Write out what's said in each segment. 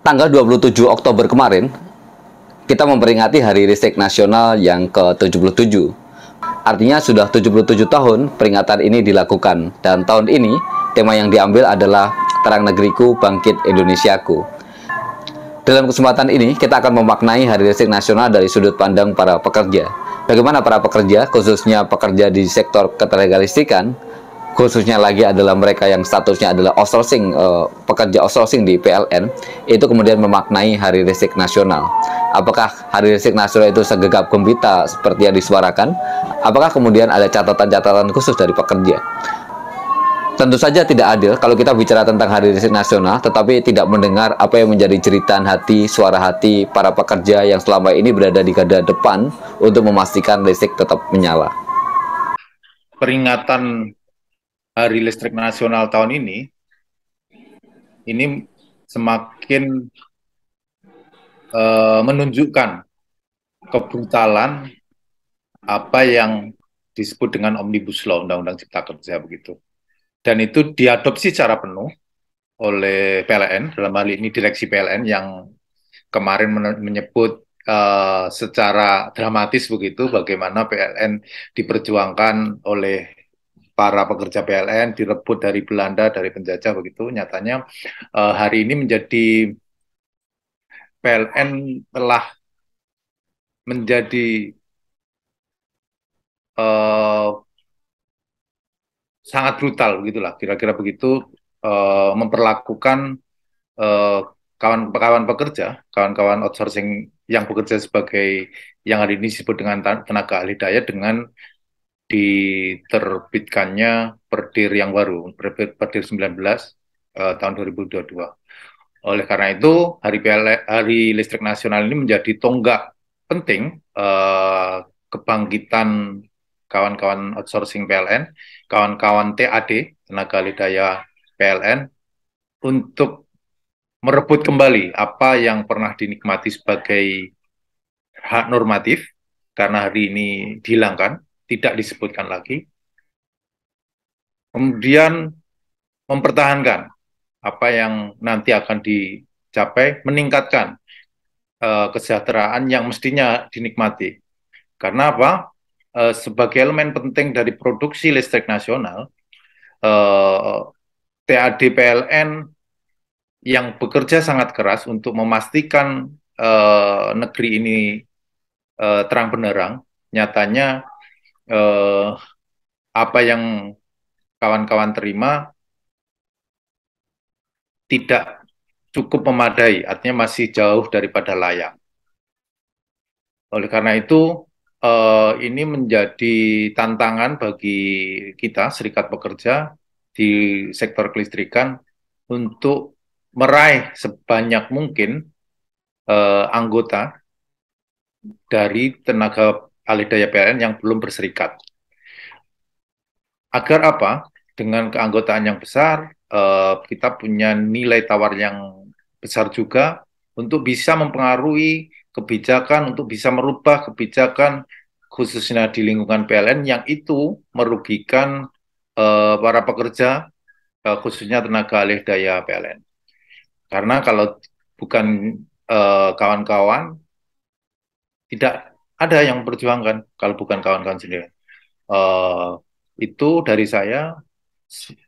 Tanggal 27 Oktober kemarin, kita memperingati Hari Listrik Nasional yang ke-77. Artinya sudah 77 tahun peringatan ini dilakukan. Dan tahun ini, tema yang diambil adalah Terang Negeriku, Bangkit Indonesiaku. Dalam kesempatan ini, kita akan memaknai Hari Listrik Nasional dari sudut pandang para pekerja. Bagaimana para pekerja, khususnya pekerja di sektor ketenagalistrikan, khususnya lagi adalah mereka yang statusnya adalah outsourcing, pekerja outsourcing di PLN, itu kemudian memaknai Hari Listrik Nasional. Apakah Hari Listrik Nasional itu segegap gembira seperti yang disuarakan? Apakah kemudian ada catatan-catatan khusus dari pekerja? Tentu saja tidak adil kalau kita bicara tentang Hari Listrik Nasional, tetapi tidak mendengar apa yang menjadi jeritan hati, suara hati para pekerja yang selama ini berada di garda depan untuk memastikan listrik tetap menyala. Peringatan Hari Listrik Nasional tahun ini semakin menunjukkan kebrutalan apa yang disebut dengan Omnibus Law, Undang-Undang Cipta Kerja begitu. Dan itu diadopsi secara penuh oleh PLN, dalam hal ini direksi PLN yang kemarin menyebut secara dramatis begitu bagaimana PLN diperjuangkan oleh para pekerja PLN, direbut dari Belanda, dari penjajah begitu. Nyatanya hari ini menjadi PLN telah menjadi uh, sangat brutal begitulah, kira-kira begitu, memperlakukan kawan-kawan pekerja, kawan-kawan outsourcing yang bekerja sebagai yang hari ini disebut dengan tenaga ahli daya dengan diterbitkannya Perdir yang baru, Perdir 19 tahun 2022. Oleh karena itu, Hari Listrik Nasional ini menjadi tonggak penting kebangkitan kawan-kawan outsourcing PLN, kawan-kawan TAD, tenaga alih daya PLN, untuk merebut kembali apa yang pernah dinikmati sebagai hak normatif, karena hari ini dihilangkan, tidak disebutkan lagi. Kemudian mempertahankan apa yang nanti akan dicapai, meningkatkan kesejahteraan yang mestinya dinikmati. Karena apa? Sebagai elemen penting dari produksi listrik nasional, TAD PLN yang bekerja sangat keras untuk memastikan negeri ini terang benderang, nyatanya apa yang kawan-kawan terima tidak cukup memadai, artinya masih jauh daripada layak. Oleh karena itu, ini menjadi tantangan bagi kita, serikat pekerja di sektor kelistrikan, untuk meraih sebanyak mungkin anggota dari tenaga alih daya PLN yang belum berserikat. Agar apa? Dengan keanggotaan yang besar, kita punya nilai tawar yang besar juga untuk bisa mempengaruhi kebijakan, untuk bisa merubah kebijakan khususnya di lingkungan PLN yang itu merugikan para pekerja, khususnya tenaga alih daya PLN. Karena kalau bukan kawan-kawan, tidak ada yang memperjuangkan kalau bukan kawan-kawan sendiri. Itu dari saya.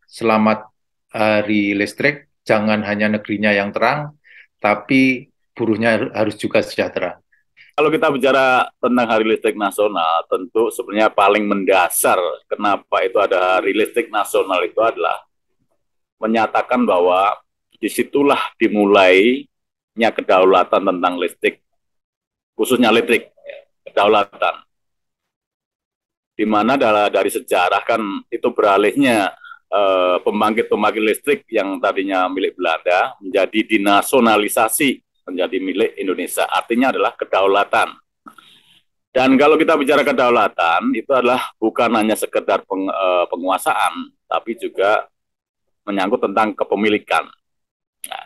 Selamat Hari Listrik, jangan hanya negerinya yang terang, tapi buruhnya harus juga sejahtera. Kalau kita bicara tentang Hari Listrik Nasional, tentu sebenarnya paling mendasar kenapa itu ada Hari Listrik Nasional itu adalah menyatakan bahwa disitulah dimulainya kedaulatan tentang listrik, khususnya listrik, kedaulatan. Di mana dari sejarah kan itu beralihnya pembangkit-pembangkit listrik yang tadinya milik Belanda menjadi dinasionalisasi, menjadi milik Indonesia. Artinya adalah kedaulatan. Dan kalau kita bicara kedaulatan, itu adalah bukan hanya sekedar penguasaan, tapi juga menyangkut tentang kepemilikan. Nah,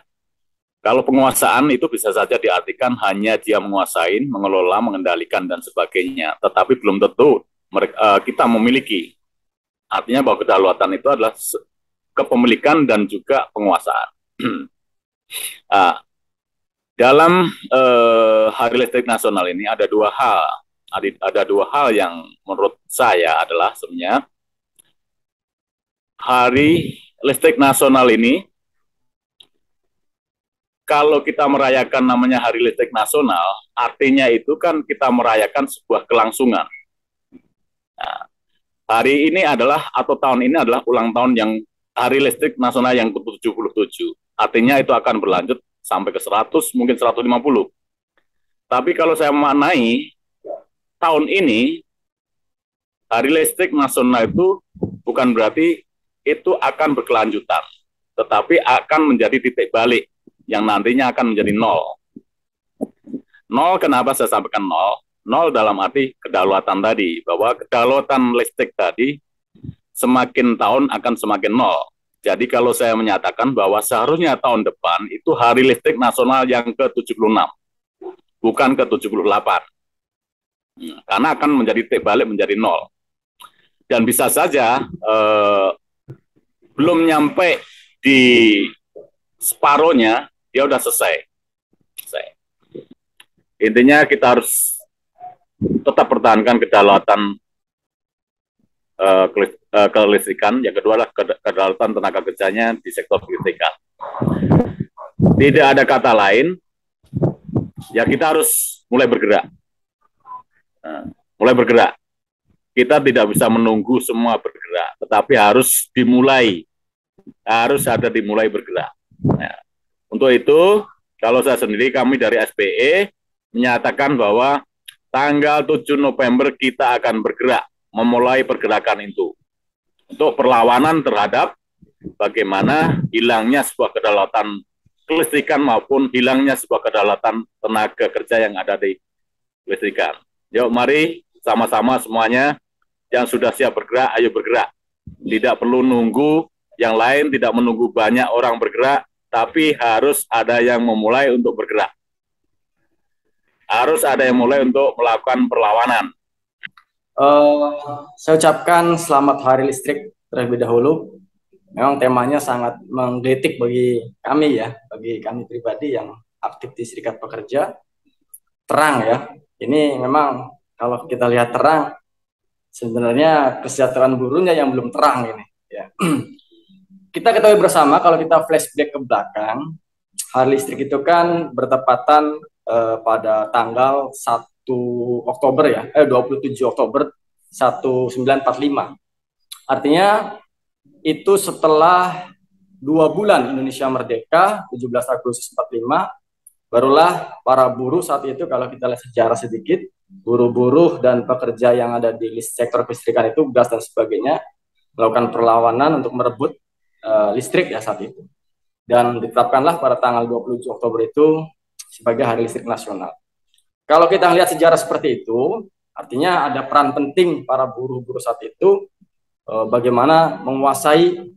kalau penguasaan itu bisa saja diartikan hanya dia menguasai, mengelola, mengendalikan, dan sebagainya. Tetapi belum tentu kita memiliki. Artinya bahwa kedaulatan itu adalah kepemilikan dan juga penguasaan. Dalam Hari Listrik Nasional ini ada dua hal. Ada dua hal yang menurut saya adalah sebenarnya Hari Listrik Nasional ini, kalau kita merayakan namanya Hari Listrik Nasional, artinya itu kan kita merayakan sebuah kelangsungan. Nah, hari ini adalah, atau tahun ini adalah ulang tahun yang Hari Listrik Nasional yang ke-77. Artinya itu akan berlanjut sampai ke 100, mungkin 150. Tapi kalau saya memaknai tahun ini, Hari Listrik Nasional itu bukan berarti itu akan berkelanjutan, tetapi akan menjadi titik balik yang nantinya akan menjadi nol. Nol, kenapa saya sampaikan nol? Nol dalam arti kedaulatan tadi, bahwa kedaulatan listrik tadi semakin tahun akan semakin nol. Jadi kalau saya menyatakan bahwa seharusnya tahun depan itu Hari Listrik Nasional yang ke-76, bukan ke-78. Karena akan menjadi titik balik menjadi nol. Dan bisa saja belum nyampe di separohnya, dia udah selesai. Intinya kita harus tetap pertahankan kedaulatan kelistrikan. Yang kedua adalah kedaulatan tenaga kerjanya di sektor kelistrikan. Tidak ada kata lain, ya kita harus mulai bergerak. Mulai bergerak. Kita tidak bisa menunggu semua bergerak, tetapi harus dimulai. Harus ada dimulai bergerak. Nah, untuk itu, kalau saya sendiri, kami dari SPE menyatakan bahwa tanggal 7 November kita akan bergerak, memulai pergerakan itu untuk perlawanan terhadap bagaimana hilangnya sebuah kedaulatan kelistrikan maupun hilangnya sebuah kedaulatan tenaga kerja yang ada di kelistrikan. Yuk mari sama-sama semuanya yang sudah siap bergerak, ayo bergerak. Tidak perlu nunggu yang lain, tidak menunggu banyak orang bergerak, tapi harus ada yang memulai untuk bergerak. Harus ada yang mulai untuk melakukan perlawanan. Saya ucapkan selamat Hari Listrik terlebih dahulu. Memang temanya sangat menggelitik bagi kami ya, bagi kami pribadi yang aktif di Serikat Pekerja. Terang ya, ini memang kalau kita lihat terang, sebenarnya kesejahteraan buruhnya yang belum terang ini. Ya. Kita ketahui bersama kalau kita flashback ke belakang, Hari Listrik itu kan bertepatan pada tanggal 1 Oktober ya, 27 Oktober 1945. Artinya itu setelah 2 bulan Indonesia merdeka, 17 Agustus 45, barulah para buruh saat itu, kalau kita lihat sejarah sedikit, buruh-buruh dan pekerja yang ada di sektor kelistrikan itu, gas dan sebagainya, melakukan perlawanan untuk merebut listrik ya saat itu. Dan ditetapkanlah pada tanggal 27 Oktober itu sebagai Hari Listrik Nasional. Kalau kita lihat sejarah seperti itu, artinya ada peran penting para buruh-buruh saat itu bagaimana menguasai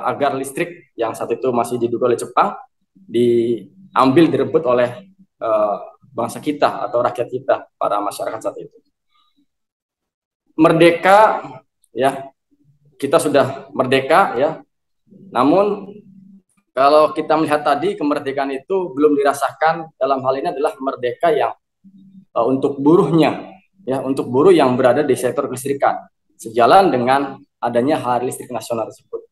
agar listrik yang saat itu masih diduga oleh Jepang diambil, direbut oleh bangsa kita atau rakyat kita, para masyarakat saat itu. Merdeka ya, kita sudah merdeka ya. Namun kalau kita melihat tadi, kemerdekaan itu belum dirasakan. Dalam hal ini adalah merdeka yang untuk buruhnya, ya, untuk buruh yang berada di sektor kelistrikan, sejalan dengan adanya Hari Listrik Nasional tersebut.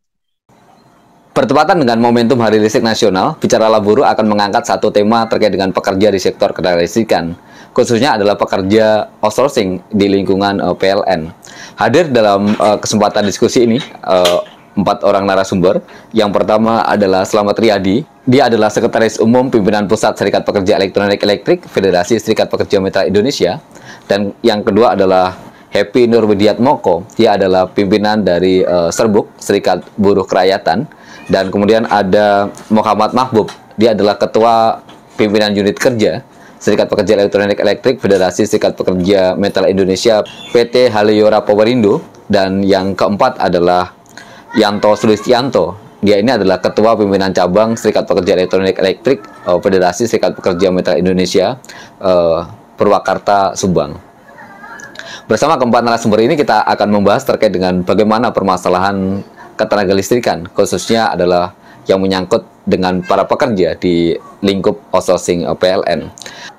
Bertepatan dengan momentum Hari Listrik Nasional, Bicaralah Buruh akan mengangkat satu tema terkait dengan pekerja di sektor kelistrikan, khususnya adalah pekerja outsourcing di lingkungan PLN. Hadir dalam kesempatan diskusi ini 4 orang narasumber. Yang pertama adalah Slamet Riyadi. Dia adalah Sekretaris Umum Pimpinan Pusat Serikat Pekerja Elektronik Elektrik Federasi Serikat Pekerja Metal Indonesia. Dan yang kedua adalah Happy Nurwidiatmoko. Dia adalah pimpinan dari Serbuk, Serikat Buruh Kerakyatan. Dan kemudian ada Muhammad Mahbub. Dia adalah Ketua Pimpinan Unit Kerja Serikat Pekerja Elektronik Elektrik Federasi Serikat Pekerja Metal Indonesia PT Haliora Powerindo. Dan yang keempat adalah Yanto Sulistianto. Dia ini adalah Ketua Pimpinan Cabang Serikat Pekerja Elektronik Elektrik Federasi Serikat Pekerja Metal Indonesia Purwakarta, Subang. Bersama keempat narasumber ini kita akan membahas terkait dengan bagaimana permasalahan ketenaga listrikan, khususnya adalah yang menyangkut dengan para pekerja di lingkup outsourcing PLN.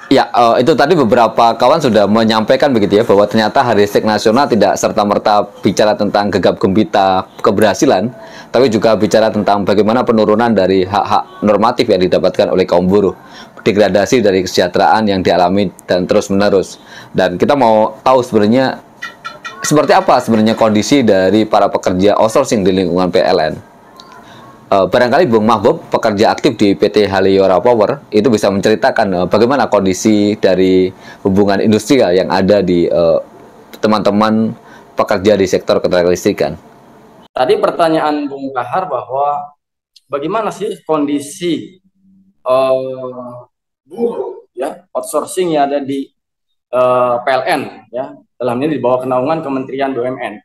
Ya, itu tadi beberapa kawan sudah menyampaikan begitu ya, bahwa ternyata Hari Listrik Nasional tidak serta-merta bicara tentang gegap gempita keberhasilan, tapi juga bicara tentang bagaimana penurunan dari hak-hak normatif yang didapatkan oleh kaum buruh, degradasi dari kesejahteraan yang dialami dan terus-menerus. Dan kita mau tahu sebenarnya seperti apa sebenarnya kondisi dari para pekerja outsourcing di lingkungan PLN. Barangkali Bung Mahbub, pekerja aktif di PT Haliora Power, itu bisa menceritakan bagaimana kondisi dari hubungan industrial yang ada di teman-teman pekerja di sektor keterlistrikan. Tadi pertanyaan Bung Kahar bahwa bagaimana sih kondisi buruh ya outsourcing yang ada di PLN ya, dalam ini di bawah kenaungan Kementerian BUMN.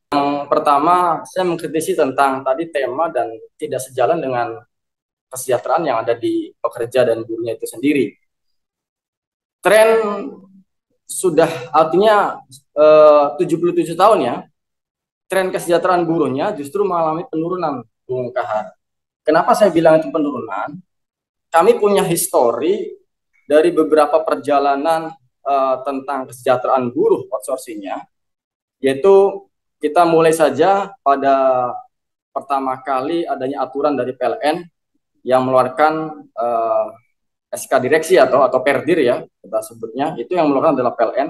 Yang pertama, saya mengkritisi tentang tadi tema dan tidak sejalan dengan kesejahteraan yang ada di pekerja dan buruhnya itu sendiri. Tren sudah artinya 77 tahun ya, tren kesejahteraan buruhnya justru mengalami penurunan, Bung Kahar. Kenapa saya bilang itu penurunan? Kami punya histori dari beberapa perjalanan tentang kesejahteraan buruh outsourcingnya, yaitu kita mulai saja pada pertama kali adanya aturan dari PLN yang mengeluarkan SK direksi atau Perdir ya kita sebutnya, itu yang mengeluarkan adalah PLN.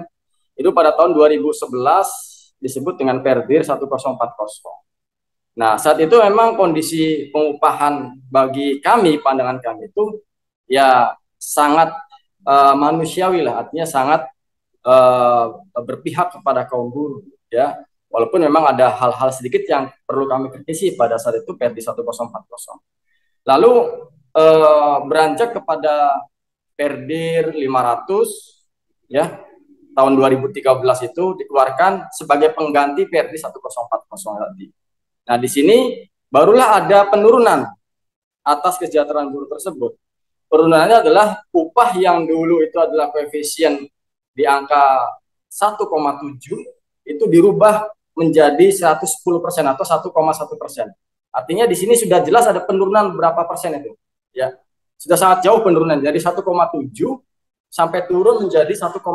Itu pada tahun 2011 disebut dengan Perdir 1040. Nah, saat itu memang kondisi pengupahan bagi kami, pandangan kami itu ya sangat manusiawi lah, artinya sangat berpihak kepada kaum buruh ya. Walaupun memang ada hal-hal sedikit yang perlu kami kritisi pada saat itu Perdi 1040. Lalu beranjak kepada Perdir 500 ya, tahun 2013 itu dikeluarkan sebagai pengganti Perdi 1040 tadi. Nah, di sini barulah ada penurunan atas kesejahteraan buruh tersebut. Penurunannya adalah upah yang dulu itu adalah koefisien di angka 1,7 itu dirubah menjadi 110% atau 1,1%. Artinya di sini sudah jelas ada penurunan berapa persen itu. Ya, sudah sangat jauh penurunan dari 1,7 sampai turun menjadi 1,1%.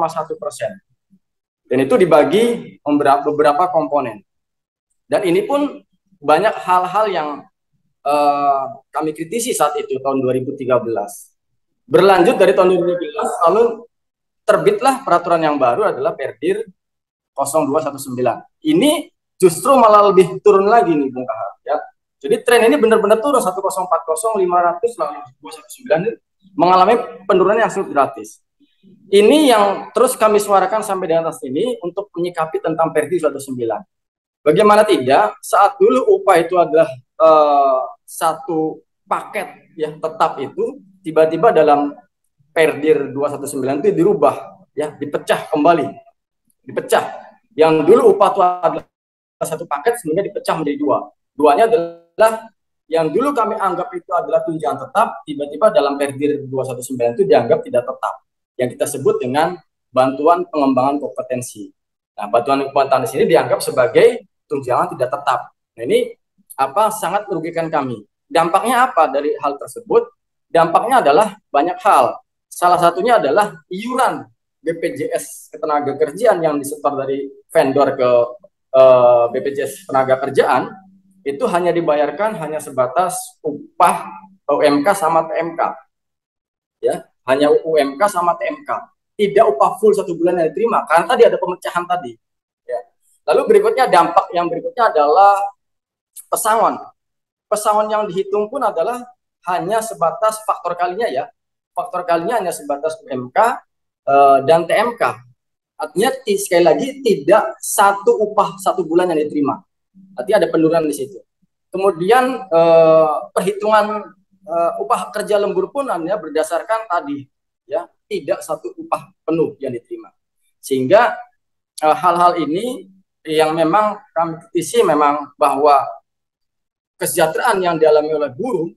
Dan itu dibagi beberapa komponen. Dan ini pun banyak hal-hal yang kami kritisi saat itu tahun 2013. Berlanjut dari tahun 2013 lalu terbitlah peraturan yang baru adalah Perdir 0219. Ini justru malah lebih turun lagi nih Bung Kahar ya. Jadi tren ini benar-benar turun 1040, 500 lalu 219 mengalami penurunan yang sangat gratis. Ini yang terus kami suarakan sampai di atas ini untuk menyikapi tentang Perdi 119. Bagaimana tidak, saat dulu upah itu adalah satu paket yang tetap itu, tiba-tiba dalam Perdir 219 itu dirubah ya, dipecah kembali. Dipecah. Yang dulu upah itu adalah satu paket sehingga dipecah menjadi dua. Duanya adalah yang dulu kami anggap itu adalah tunjangan tetap, tiba-tiba dalam Perdir 219 itu dianggap tidak tetap. Yang kita sebut dengan bantuan pengembangan kompetensi. Nah, bantuan kompetensi ini dianggap sebagai tunjangan tidak tetap. Nah, ini sangat merugikan kami. Dampaknya apa dari hal tersebut? Dampaknya adalah banyak hal. Salah satunya adalah iuran BPJS Ketenagakerjaan yang disetor dari vendor ke BPJS Ketenagakerjaan itu hanya dibayarkan hanya sebatas upah UMK sama TMK. Ya, hanya UMK sama TMK. Tidak upah full 1 bulan yang diterima karena tadi ada pemecahan tadi. Ya. Lalu berikutnya dampak yang berikutnya adalah pesangon. Pesangon yang dihitung pun adalah hanya sebatas faktor kalinya ya. Faktor kalinya hanya sebatas UMK dan TMK. Artinya sekali lagi tidak satu upah 1 bulan yang diterima. Artinya ada penurunan di situ. Kemudian perhitungan upah kerja lembur pun hanya berdasarkan tadi ya, tidak satu upah penuh yang diterima. Sehingga hal-hal ini yang memang kami kritisi memang bahwa kesejahteraan yang dialami oleh buruh,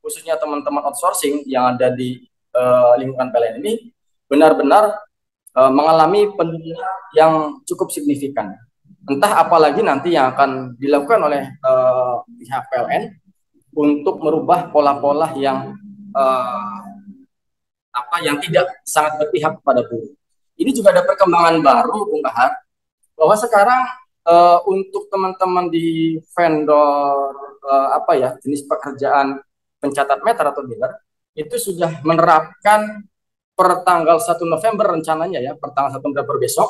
khususnya teman-teman outsourcing yang ada di lingkungan PLN ini benar-benar mengalami penurunan yang cukup signifikan. Entah apalagi nanti yang akan dilakukan oleh pihak PLN untuk merubah pola-pola yang yang tidak sangat berpihak kepada buruh. Ini juga ada perkembangan baru, Bung Kahar, bahwa sekarang untuk teman-teman di vendor jenis pekerjaan pencatat meter atau dealer itu sudah menerapkan per tanggal 1 November rencananya ya, per tanggal 1 November besok,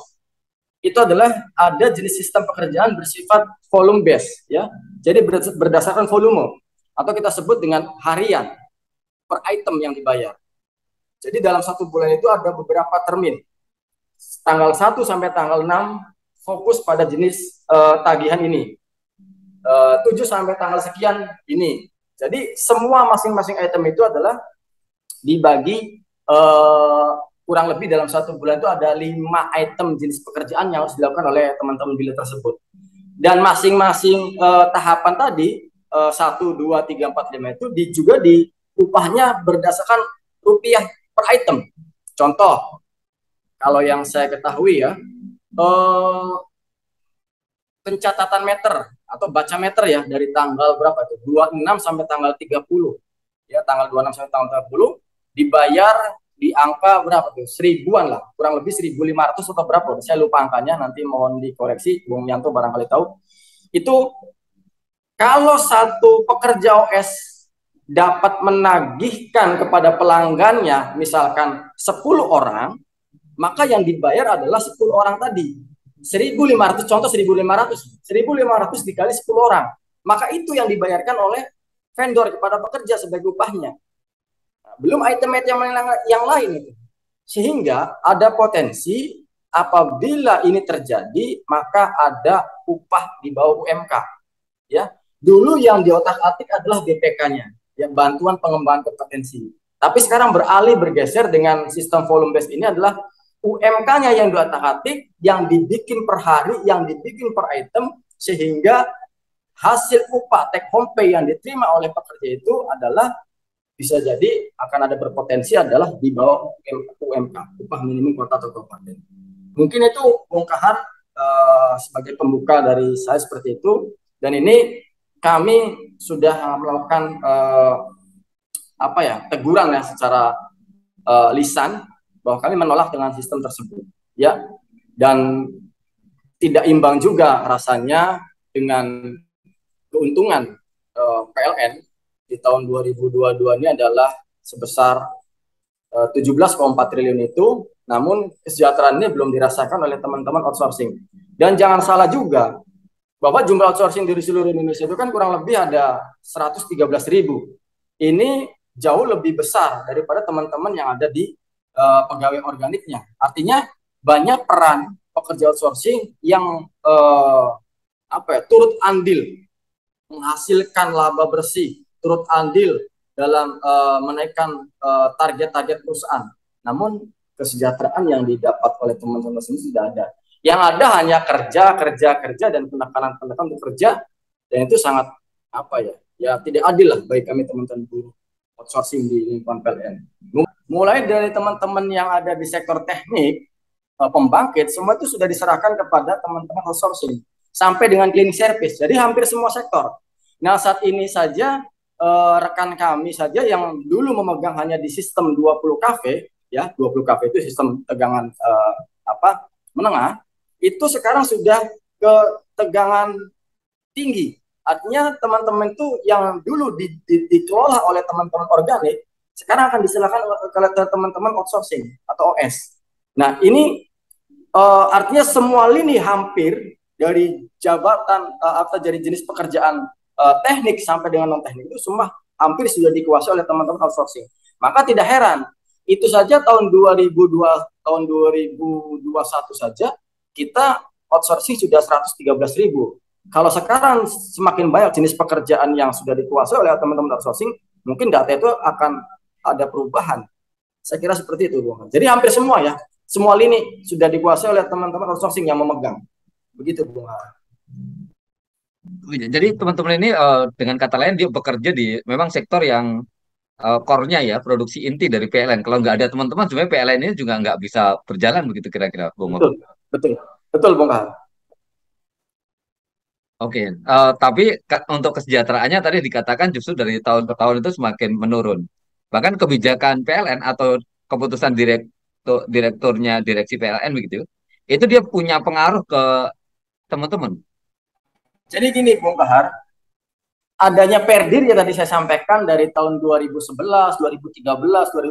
itu adalah ada jenis sistem pekerjaan bersifat volume base ya. Jadi berdasarkan volume atau kita sebut dengan harian per item yang dibayar. Jadi dalam 1 bulan itu ada beberapa termin. Tanggal 1 sampai tanggal 6 fokus pada jenis tagihan ini. 7 sampai tanggal sekian ini. Jadi semua masing-masing item itu adalah dibagi kurang lebih dalam 1 bulan itu ada 5 item jenis pekerjaan yang harus dilakukan oleh teman-teman dealer tersebut. Dan masing-masing tahapan tadi 1, 2, 3, 4, 5 itu juga di upahnya berdasarkan rupiah per item. Contoh, kalau yang saya ketahui ya, pencatatan meter atau baca meter ya dari tanggal berapa itu? 26 sampai tanggal 30. Ya, tanggal 26 sampai tanggal 30 dibayar di angka berapa tuh? 1000-an lah, kurang lebih 1500 atau berapa? Saya lupa angkanya, nanti mohon dikoreksi, Bung Yanto barangkali tahu. Itu kalau satu pekerja OS dapat menagihkan kepada pelanggannya misalkan 10 orang, maka yang dibayar adalah 10 orang tadi. 1.500, contoh 1.500 dikali 10 orang. Maka itu yang dibayarkan oleh vendor kepada pekerja sebagai upahnya. Belum item-item yang lain itu. Sehingga ada potensi apabila ini terjadi, maka ada upah di bawah UMK. Ya, dulu yang diotak-atik adalah BPK-nya, ya, bantuan pengembangan kompetensi. Tapi sekarang bergeser dengan sistem volume based ini adalah UMK-nya yang diotak-atik, yang dibikin per hari, yang dibikin per item, sehingga hasil upah take home pay yang diterima oleh pekerja itu adalah bisa jadi akan ada berpotensi adalah di bawah UMK, upah minimum kota atau kabupaten. Mungkin itu Bung Kahar sebagai pembuka dari saya seperti itu. Dan ini kami sudah melakukan teguran ya secara lisan bahwa kami menolak dengan sistem tersebut ya, dan tidak imbang juga rasanya dengan keuntungan PLN di tahun 2022 ini adalah sebesar 17,4 triliun itu, namun kesejahteraan ini belum dirasakan oleh teman-teman outsourcing. Dan jangan salah juga bahwa jumlah outsourcing di seluruh Indonesia itu kan kurang lebih ada 113.000. Ini jauh lebih besar daripada teman-teman yang ada di pegawai organiknya. Artinya banyak peran pekerja outsourcing yang turut andil menghasilkan laba bersih, turut andil dalam menaikkan target-target perusahaan. Namun kesejahteraan yang didapat oleh teman-teman sendiri tidak ada. Yang ada hanya kerja dan penekanan untuk kerja, dan itu sangat tidak adil lah bagi kami teman-teman buruh outsourcing di lingkungan PLN. Mulai dari teman-teman yang ada di sektor teknik, pembangkit, semua itu sudah diserahkan kepada teman-teman outsourcing sampai dengan cleaning service. Jadi hampir semua sektor. Nah, saat ini saja rekan kami saja yang dulu memegang hanya di sistem 20 kafe, ya, 20 kafe itu sistem tegangan menengah, itu sekarang sudah ke tegangan tinggi. Artinya teman-teman itu yang dulu dikelola oleh teman-teman organik, sekarang akan diserahkan ke teman-teman outsourcing atau OS. Nah, ini artinya semua lini hampir dari jabatan atau dari jenis pekerjaan teknik sampai dengan non-teknik itu semua hampir sudah dikuasai oleh teman-teman outsourcing. Maka tidak heran, itu saja tahun 2021 saja kita outsourcing sudah 113.000. Kalau sekarang semakin banyak jenis pekerjaan yang sudah dikuasai oleh teman-teman outsourcing, mungkin data itu akan ada perubahan. Saya kira seperti itu, Bung. Jadi hampir semua ya, semua lini sudah dikuasai oleh teman-teman outsourcing yang memegang. Begitu, Bung. Jadi teman-teman ini dengan kata lain dia bekerja di memang sektor yang core-nya ya, produksi inti dari PLN. Kalau nggak ada teman-teman, sebenarnya PLN ini juga nggak bisa berjalan begitu kira-kira, Bung. Betul, Bung. Oke, tapi untuk kesejahteraannya tadi dikatakan justru dari tahun ke tahun itu semakin menurun. Bahkan kebijakan PLN atau keputusan direkturnya direksi PLN begitu, itu dia punya pengaruh ke teman-teman. Jadi gini, Bung Kahar, adanya Perdir yang tadi saya sampaikan dari tahun 2011, 2013,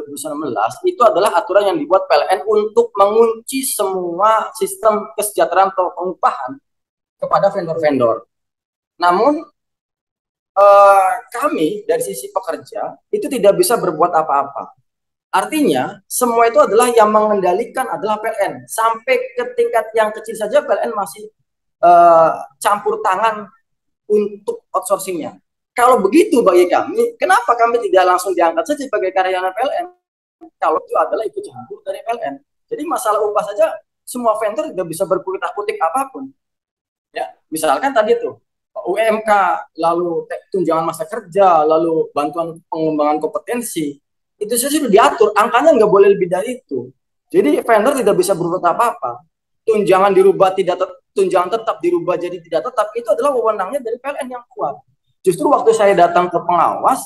2019 itu adalah aturan yang dibuat PLN untuk mengunci semua sistem kesejahteraan atau pengupahan kepada vendor-vendor. Namun kami dari sisi pekerja itu tidak bisa berbuat apa-apa. Artinya semua itu adalah yang mengendalikan adalah PLN. Sampai ke tingkat yang kecil saja PLN masih campur tangan untuk outsourcingnya. Kalau begitu bagi kami, kenapa kami tidak langsung diangkat saja sebagai karyawan PLN? Kalau itu adalah ikut campur dari PLN. Jadi masalah upah saja semua vendor tidak bisa berkutik-kutik apapun. Ya, misalkan tadi tuh UMK, lalu tunjangan masa kerja, lalu bantuan pengembangan kompetensi, itu saja sudah diatur. Angkanya nggak boleh lebih dari itu. Jadi vendor tidak bisa berbuat apa-apa. Tunjangan dirubah tunjangan tetap dirubah jadi tidak tetap, itu adalah wewenangnya dari PLN yang kuat. Justru waktu saya datang ke pengawas,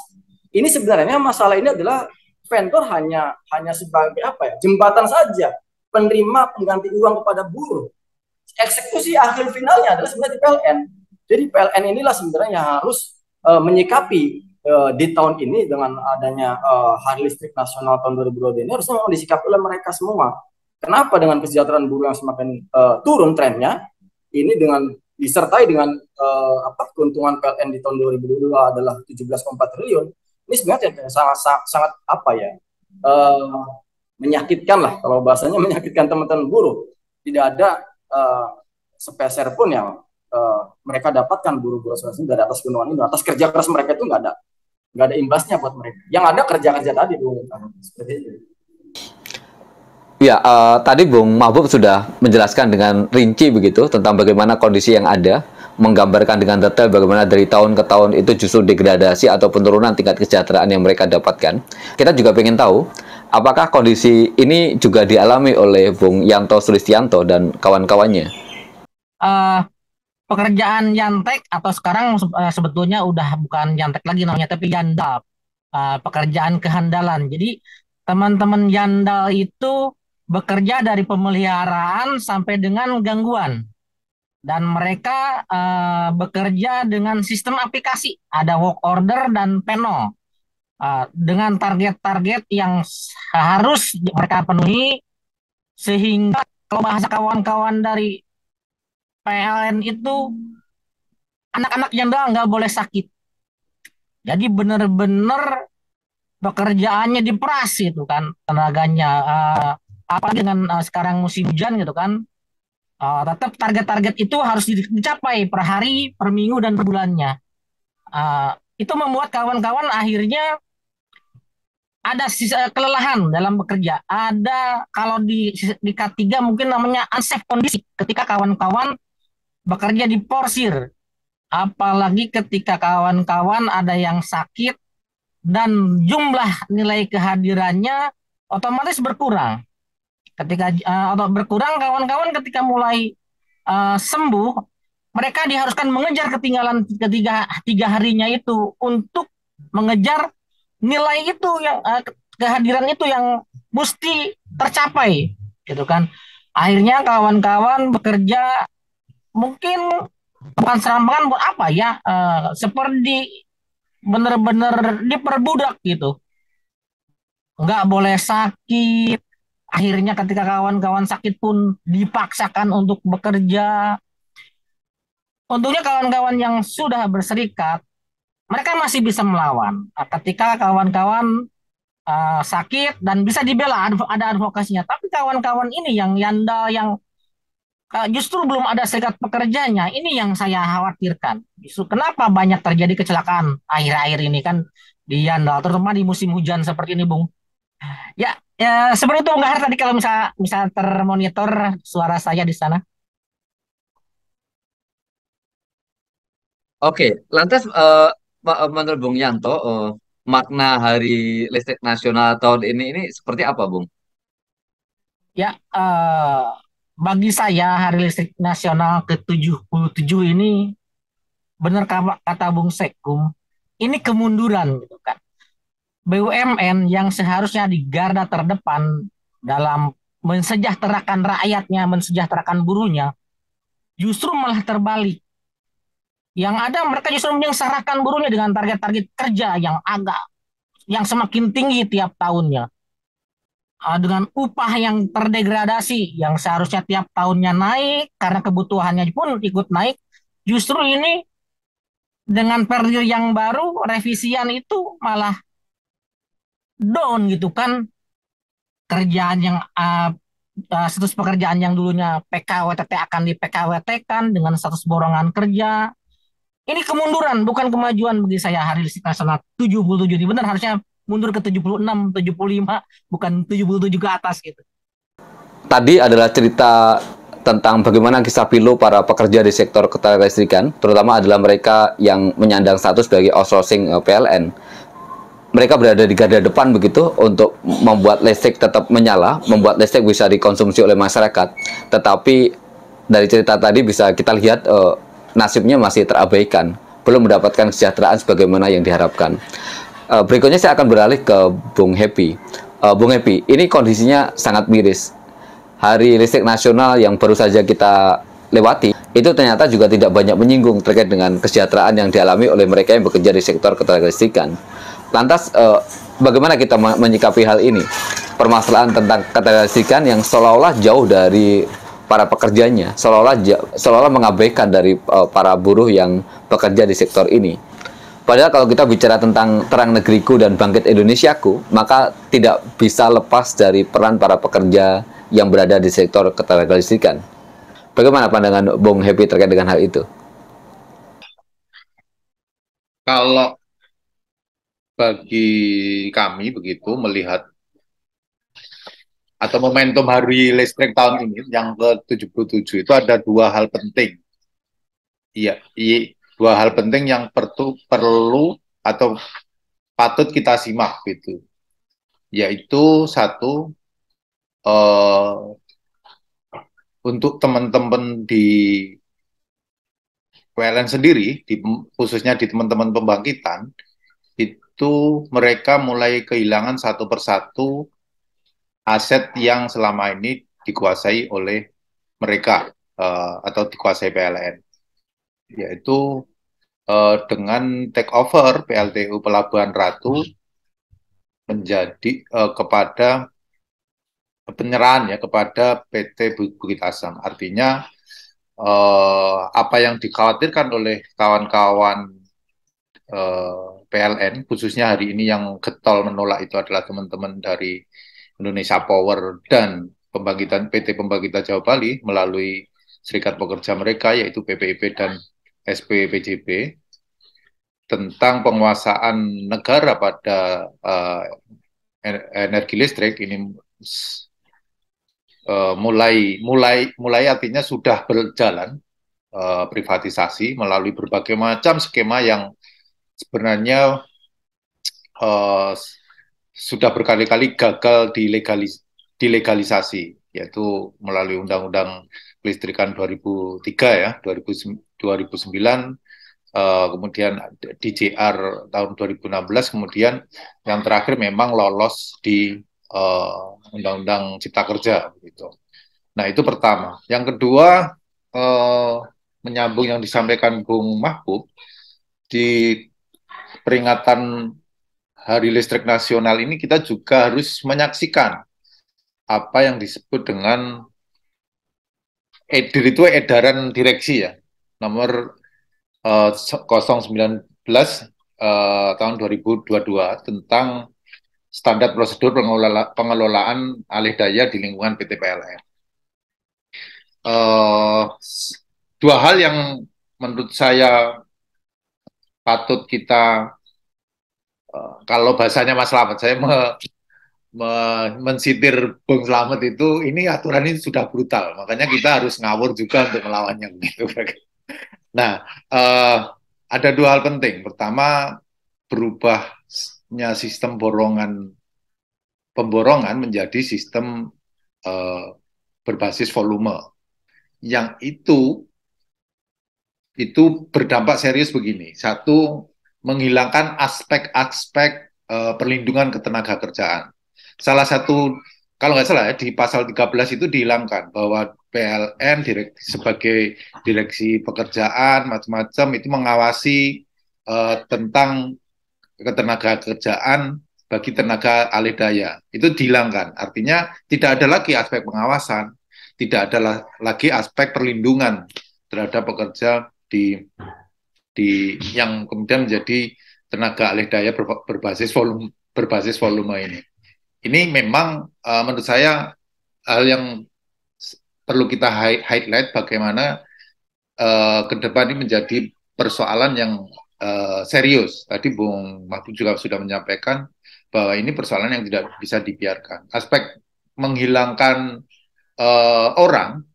ini sebenarnya masalah ini adalah vendor hanya sebagai apa ya, jembatan saja, penerima pengganti uang kepada buruh. Eksekusi akhir finalnya adalah sebenarnya di PLN. Jadi PLN inilah sebenarnya yang harus menyikapi di tahun ini dengan adanya Hari Listrik Nasional tahun 2022 ini harusnya memang disikapi oleh mereka semua. Kenapa dengan kesejahteraan buruh yang semakin turun trennya, ini dengan disertai dengan keuntungan PLN di tahun 2022 adalah 17,4 triliun. Ini sebenarnya sangat apa ya, menyakitkan lah, kalau bahasanya menyakitkan teman-teman buruh. Tidak ada sepeser pun yang mereka dapatkan buruh-buruh asuransi dari atas keuntungan ini, atas kerja keras mereka itu nggak ada imbasnya buat mereka. Yang ada kerja-kerja tadi, Bung. Seperti itu. Ya, tadi Bung Mahbub sudah menjelaskan dengan rinci begitu tentang bagaimana kondisi yang ada, menggambarkan dengan detail bagaimana dari tahun ke tahun itu justru degradasi atau penurunan tingkat kesejahteraan yang mereka dapatkan. Kita juga ingin tahu, apakah kondisi ini juga dialami oleh Bung Yanto Sulistianto dan kawan-kawannya? Pekerjaan yantek atau sekarang sebetulnya udah bukan yantek lagi namanya, tapi yandal, pekerjaan kehandalan. Jadi teman-teman yandal itu bekerja dari pemeliharaan sampai dengan gangguan, dan mereka bekerja dengan sistem aplikasi, ada work order dan panel dengan target-target yang harus mereka penuhi, sehingga kalau bahasa kawan-kawan dari PLN itu, anak-anak yandal nggak boleh sakit. Jadi benar-benar pekerjaannya diperas itu kan tenaganya. Apalagi dengan sekarang musim hujan gitu kan, tetap target-target itu harus dicapai per hari, per minggu, dan per bulannya. Itu membuat kawan-kawan akhirnya ada kelelahan dalam bekerja. Ada, kalau di K3 mungkin namanya unsafe kondisi, ketika kawan-kawan bekerja di porsir. Apalagi ketika kawan-kawan ada yang sakit dan jumlah nilai kehadirannya otomatis berkurang. Ketika berkurang, kawan-kawan ketika mulai sembuh, mereka diharuskan mengejar ketinggalan tiga harinya itu untuk mengejar nilai itu yang kehadiran itu yang mesti tercapai, gitu kan. Akhirnya kawan-kawan bekerja mungkin bukan serampangan buat apa ya, seperti benar-benar diperbudak gitu, nggak boleh sakit. Akhirnya ketika kawan-kawan sakit pun dipaksakan untuk bekerja. Untungnya kawan-kawan yang sudah berserikat, mereka masih bisa melawan. Ketika kawan-kawan sakit dan bisa dibela, ada advokasinya. Tapi kawan-kawan ini yang yandal, yang justru belum ada serikat pekerjanya, ini yang saya khawatirkan. Justru kenapa banyak terjadi kecelakaan akhir-akhir ini kan di yandal, terutama di musim hujan seperti ini, Bung. Ya, ya seperti itu, Bung Har, tadi kalau misal termonitor suara saya di sana. Oke, lantas menurut Bung Yanto, makna Hari Listrik Nasional tahun ini seperti apa, Bung? Ya, bagi saya Hari Listrik Nasional ke-77 ini benar kata Bung Sekum, ini kemunduran gitu kan. BUMN yang seharusnya di garda terdepan dalam mensejahterakan rakyatnya, mensejahterakan buruhnya, justru malah terbalik. Yang ada mereka justru menyengsarakan buruhnya dengan target-target kerja yang semakin tinggi tiap tahunnya. Dengan upah yang terdegradasi yang seharusnya tiap tahunnya naik karena kebutuhannya pun ikut naik, justru ini dengan periode yang baru revisian itu malah down gitu kan. Kerjaan yang status pekerjaan yang dulunya PKWTT akan di PKWT kan dengan status borongan kerja. Ini kemunduran, bukan kemajuan bagi saya. Hari listrik nasional 77 ini benar harusnya mundur ke 76, 75, bukan 77 ke atas gitu. Tadi adalah cerita tentang bagaimana kisah pilu para pekerja di sektor keterlistrikan, terutama adalah mereka yang menyandang status sebagai outsourcing PLN. Mereka berada di garda depan begitu untuk membuat listrik tetap menyala, membuat listrik bisa dikonsumsi oleh masyarakat. Tetapi dari cerita tadi bisa kita lihat nasibnya masih terabaikan, belum mendapatkan kesejahteraan sebagaimana yang diharapkan. Berikutnya saya akan beralih ke Bung Happy. Bung Happy, ini kondisinya sangat miris. Hari Listrik Nasional yang baru saja kita lewati, itu ternyata juga tidak banyak menyinggung terkait dengan kesejahteraan yang dialami oleh mereka yang bekerja di sektor keterlistrikan. Lantas, bagaimana kita menyikapi hal ini? Permasalahan tentang keterlistrikan yang seolah-olah jauh dari para pekerjanya, seolah-olah mengabaikan dari para buruh yang bekerja di sektor ini. Padahal kalau kita bicara tentang terang negeriku dan bangkit Indonesiaku, maka tidak bisa lepas dari peran para pekerja yang berada di sektor keterlistrikan. Bagaimana pandangan Bung Happy terkait dengan hal itu? Kalau bagi kami begitu melihat atau momentum Hari Listrik tahun ini yang ke-77 itu ada dua hal penting. Iya, dua hal penting yang perlu atau patut kita simak gitu. Yaitu satu, untuk teman-teman di PLN sendiri, khususnya di teman-teman pembangkitan, itu mereka mulai kehilangan satu persatu aset yang selama ini dikuasai oleh mereka atau dikuasai PLN, yaitu dengan take over PLTU Pelabuhan Ratu menjadi kepada penyerahan ya kepada PT Bukit Asam. Artinya apa yang dikhawatirkan oleh kawan-kawan PLN, khususnya hari ini yang getol menolak itu adalah teman-teman dari Indonesia Power dan PT Pembangkita Jawa Bali melalui serikat pekerja mereka yaitu PPIP dan SPPJB tentang penguasaan negara pada energi listrik ini mulai artinya sudah berjalan privatisasi melalui berbagai macam skema yang sebenarnya sudah berkali-kali gagal dilegalisasi, yaitu melalui Undang-Undang Kelistrikan 2003 ya, 2009, kemudian DJR tahun 2016, kemudian yang terakhir memang lolos di Undang-Undang Cipta Kerja gitu. Nah, itu pertama. Yang kedua, menyambung yang disampaikan Bung Mahbub, di peringatan Hari Listrik Nasional ini kita juga harus menyaksikan apa yang disebut dengan edaran direksi ya, nomor 019 tahun 2022 tentang standar prosedur pengelolaan alih daya di lingkungan PT PLN. Dua hal yang menurut saya patut kita, kalau bahasanya Mas Slamet, saya mensitir Bung Slamet itu, ini aturan ini sudah brutal, makanya kita harus ngawur juga untuk melawannya begitu. Nah, ada dua hal penting. Pertama, berubahnya sistem pemborongan menjadi sistem berbasis volume, yang itu itu berdampak serius begini. Satu, menghilangkan aspek-aspek perlindungan ketenaga kerjaan. Salah satu, kalau nggak salah ya, di pasal 13 itu dihilangkan bahwa PLN sebagai direksi pekerjaan macam-macam itu mengawasi tentang ketenaga kerjaan bagi tenaga alih daya. Itu dihilangkan. Artinya tidak ada lagi aspek pengawasan, tidak ada lagi aspek perlindungan terhadap pekerja yang kemudian menjadi tenaga alih daya berbasis volume ini. Ini memang menurut saya hal yang perlu kita highlight bagaimana ke depan ini menjadi persoalan yang serius. Tadi Bung Mahfud juga sudah menyampaikan bahwa ini persoalan yang tidak bisa dibiarkan. Aspek menghilangkan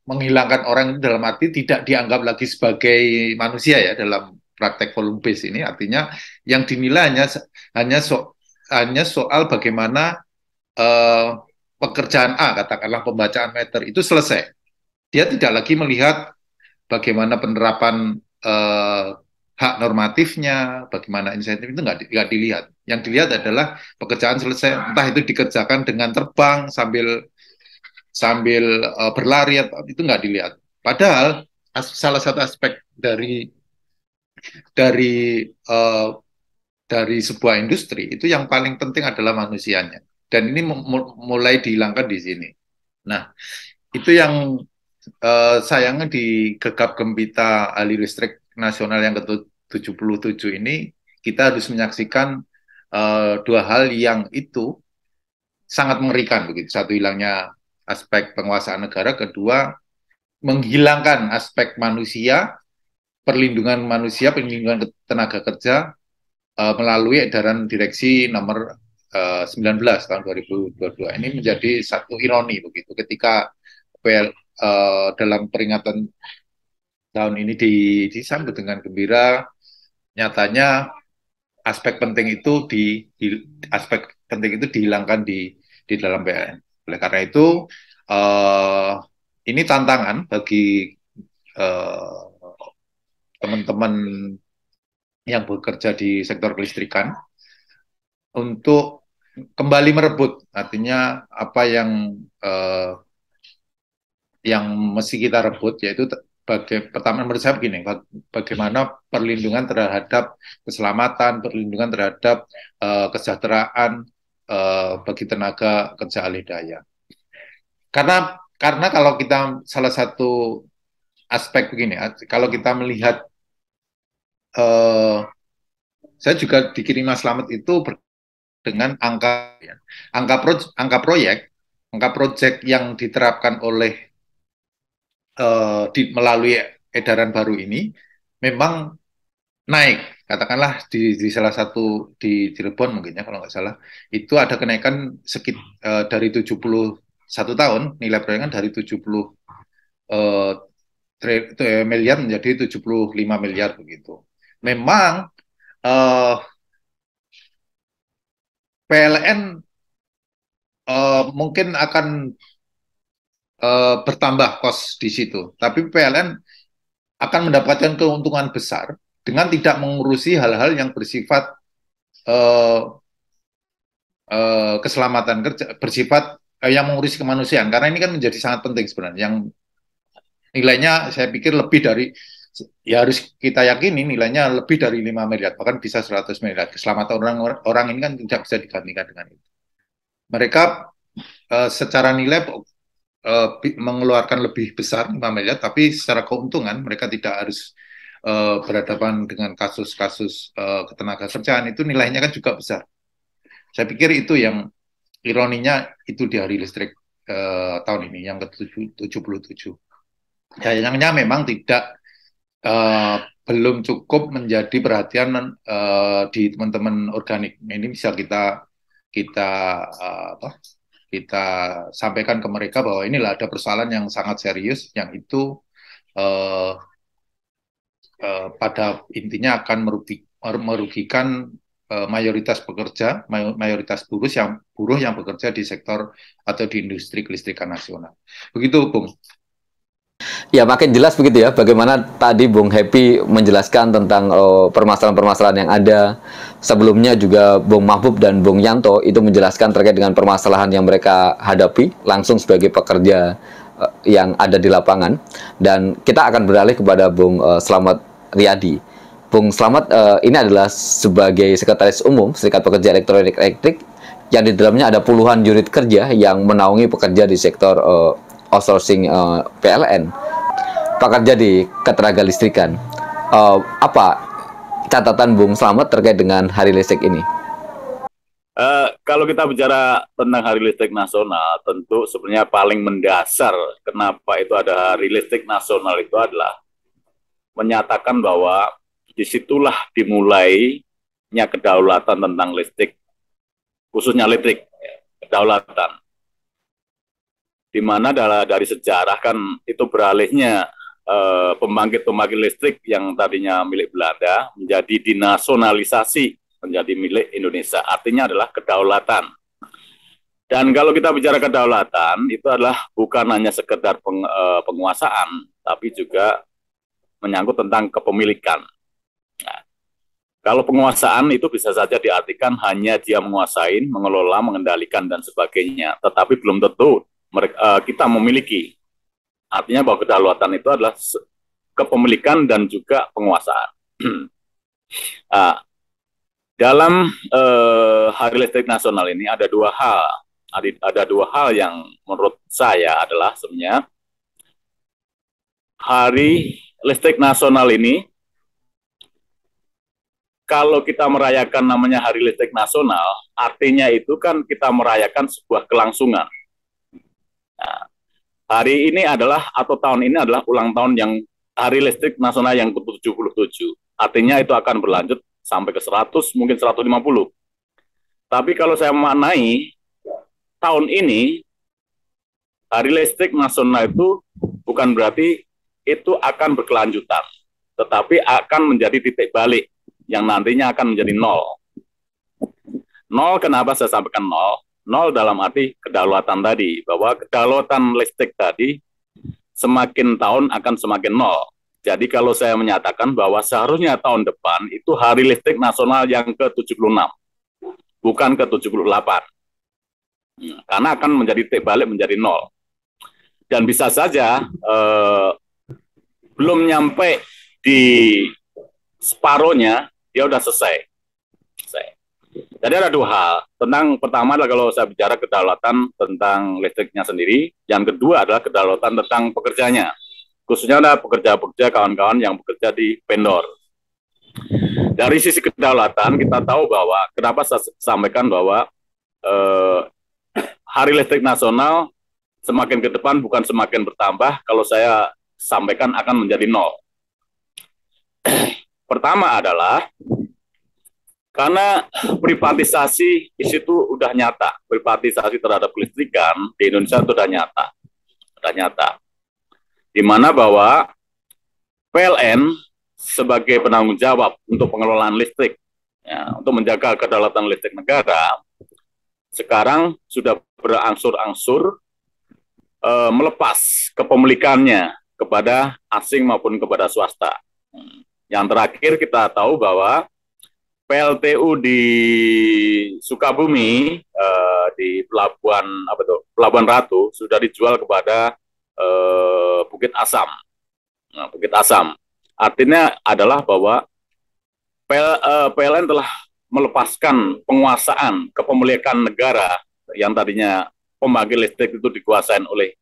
menghilangkan orang dalam arti tidak dianggap lagi sebagai manusia ya dalam praktek volume based ini, artinya yang dinilai hanya soal bagaimana pekerjaan A, katakanlah pembacaan meter itu selesai. Dia tidak lagi melihat bagaimana penerapan hak normatifnya, bagaimana insentif itu nggak dilihat. Yang dilihat adalah pekerjaan selesai, entah itu dikerjakan dengan terbang sambil berlari, itu nggak dilihat. Padahal salah satu aspek dari sebuah industri itu yang paling penting adalah manusianya. Dan ini mulai dihilangkan di sini. Nah, itu yang sayangnya di Gegap Gempita Ahli Listrik Nasional yang ke-77 ini kita harus menyaksikan dua hal yang itu sangat mengerikan begitu. Satu, hilangnya aspek penguasaan negara, kedua menghilangkan aspek manusia, perlindungan tenaga kerja melalui edaran direksi nomor 19 tahun 2022. Ini menjadi satu ironi begitu ketika dalam peringatan tahun ini disambut dengan gembira, nyatanya aspek penting itu dihilangkan di dalam PLN. Oleh karena itu ini tantangan bagi teman-teman yang bekerja di sektor kelistrikan untuk kembali merebut, artinya apa yang mesti kita rebut, yaitu pertama menurut saya begini, bagaimana perlindungan terhadap keselamatan, perlindungan terhadap kesejahteraan bagi tenaga kerja alih daya. Karena kalau kita salah satu aspek begini, kalau kita melihat saya juga di Kiriman Selamat itu dengan angka proyek yang diterapkan oleh melalui edaran baru ini memang naik. Katakanlah di salah satu di Cirebon mungkin ya kalau nggak salah, itu ada kenaikan dari 71 tahun, nilai proyeknya dari 70 miliar menjadi 75 miliar begitu. Memang PLN mungkin akan bertambah kos di situ, tapi PLN akan mendapatkan keuntungan besar dengan tidak mengurusi hal-hal yang bersifat keselamatan kerja, bersifat yang mengurusi kemanusiaan, karena ini kan menjadi sangat penting sebenarnya, yang nilainya saya pikir lebih dari, ya harus kita yakini nilainya lebih dari 5 miliar, bahkan bisa 100 miliar. Keselamatan orang ini kan tidak bisa digantikan dengan itu. Mereka secara nilai mengeluarkan lebih besar 5 miliar, tapi secara keuntungan mereka tidak harus berhadapan dengan kasus-kasus ketenaga kerjaan, itu nilainya kan juga besar. Saya pikir itu yang ironinya itu di Hari Listrik tahun ini yang ke-77. Sayangnya memang belum cukup menjadi perhatian di teman-teman organik. Ini bisa kita sampaikan ke mereka bahwa inilah ada persoalan yang sangat serius, yang itu pada intinya akan merugikan mayoritas pekerja, mayoritas buruh yang bekerja di sektor atau di industri kelistrikan nasional. Begitu, Bung. Ya, makin jelas begitu ya, bagaimana tadi Bung Happy menjelaskan tentang permasalahan-permasalahan yang ada. Sebelumnya juga Bung Mahbub dan Bung Yanto itu menjelaskan terkait dengan permasalahan yang mereka hadapi langsung sebagai pekerja yang ada di lapangan. Dan kita akan beralih kepada Bung Slamet Riyadi. Bung Slamet ini adalah sebagai Sekretaris Umum Serikat Pekerja Elektronik Elektrik, yang di dalamnya ada puluhan unit kerja yang menaungi pekerja di sektor outsourcing PLN, pekerja di ketenaga listrikan. Apa catatan Bung Slamet terkait dengan Hari Listrik ini? Kalau kita bicara tentang Hari Listrik Nasional, tentu sebenarnya paling mendasar kenapa itu ada Hari Listrik Nasional itu adalah menyatakan bahwa disitulah dimulainya kedaulatan tentang listrik, khususnya listrik, kedaulatan. Di mana dari sejarah kan itu beralihnya pembangkit-pembangkit listrik yang tadinya milik Belanda menjadi dinasionalisasi, menjadi milik Indonesia. Artinya adalah kedaulatan. Dan kalau kita bicara kedaulatan, itu adalah bukan hanya sekedar penguasaan, tapi juga menyangkut tentang kepemilikan. Nah, kalau penguasaan itu bisa saja diartikan hanya dia menguasai, mengelola, mengendalikan, dan sebagainya. Tetapi belum tentu kita memiliki. Artinya bahwa kedaulatan itu adalah kepemilikan dan juga penguasaan. Dalam Hari Listrik Nasional ini ada dua hal. Ada dua hal yang menurut saya adalah sebenarnya Hari Listrik Nasional ini, kalau kita merayakan namanya Hari Listrik Nasional, artinya itu kan kita merayakan sebuah kelangsungan. Nah, hari ini adalah, atau tahun ini adalah ulang tahun yang Hari Listrik Nasional yang ke-77. Artinya itu akan berlanjut sampai ke 100, mungkin 150. Tapi kalau saya memaknai, tahun ini, Hari Listrik Nasional itu bukan berarti itu akan berkelanjutan, tetapi akan menjadi titik balik yang nantinya akan menjadi nol. Nol, kenapa saya sampaikan nol? Nol dalam arti kedaulatan tadi, bahwa kedaulatan listrik tadi semakin tahun akan semakin nol. Jadi kalau saya menyatakan bahwa seharusnya tahun depan itu Hari Listrik Nasional yang ke-76, bukan ke-78. Karena akan menjadi titik balik menjadi nol. Dan bisa saja belum nyampe di separohnya, dia udah selesai. Jadi ada dua hal. Pertama adalah kalau saya bicara kedaulatan tentang listriknya sendiri, yang kedua adalah kedaulatan tentang pekerjanya. Khususnya ada pekerja-pekerja, kawan-kawan yang bekerja di vendor. Dari sisi kedaulatan, kita tahu bahwa, kenapa saya sampaikan bahwa Hari Listrik Nasional semakin ke depan bukan semakin bertambah, kalau saya sampaikan akan menjadi nol. Pertama adalah karena privatisasi di situ udah nyata, privatisasi terhadap kelistrikan di Indonesia itu udah nyata, di mana bahwa PLN sebagai penanggung jawab untuk pengelolaan listrik, ya, untuk menjaga kedaulatan listrik negara, sekarang sudah berangsur-angsur melepas kepemilikannya kepada asing maupun kepada swasta. Yang terakhir kita tahu bahwa PLTU di Sukabumi di Pelabuhan Ratu sudah dijual kepada Bukit Asam. Nah, Bukit Asam artinya adalah bahwa PLN telah melepaskan penguasaan kepemilikan negara yang tadinya pembangkit listrik itu dikuasai oleh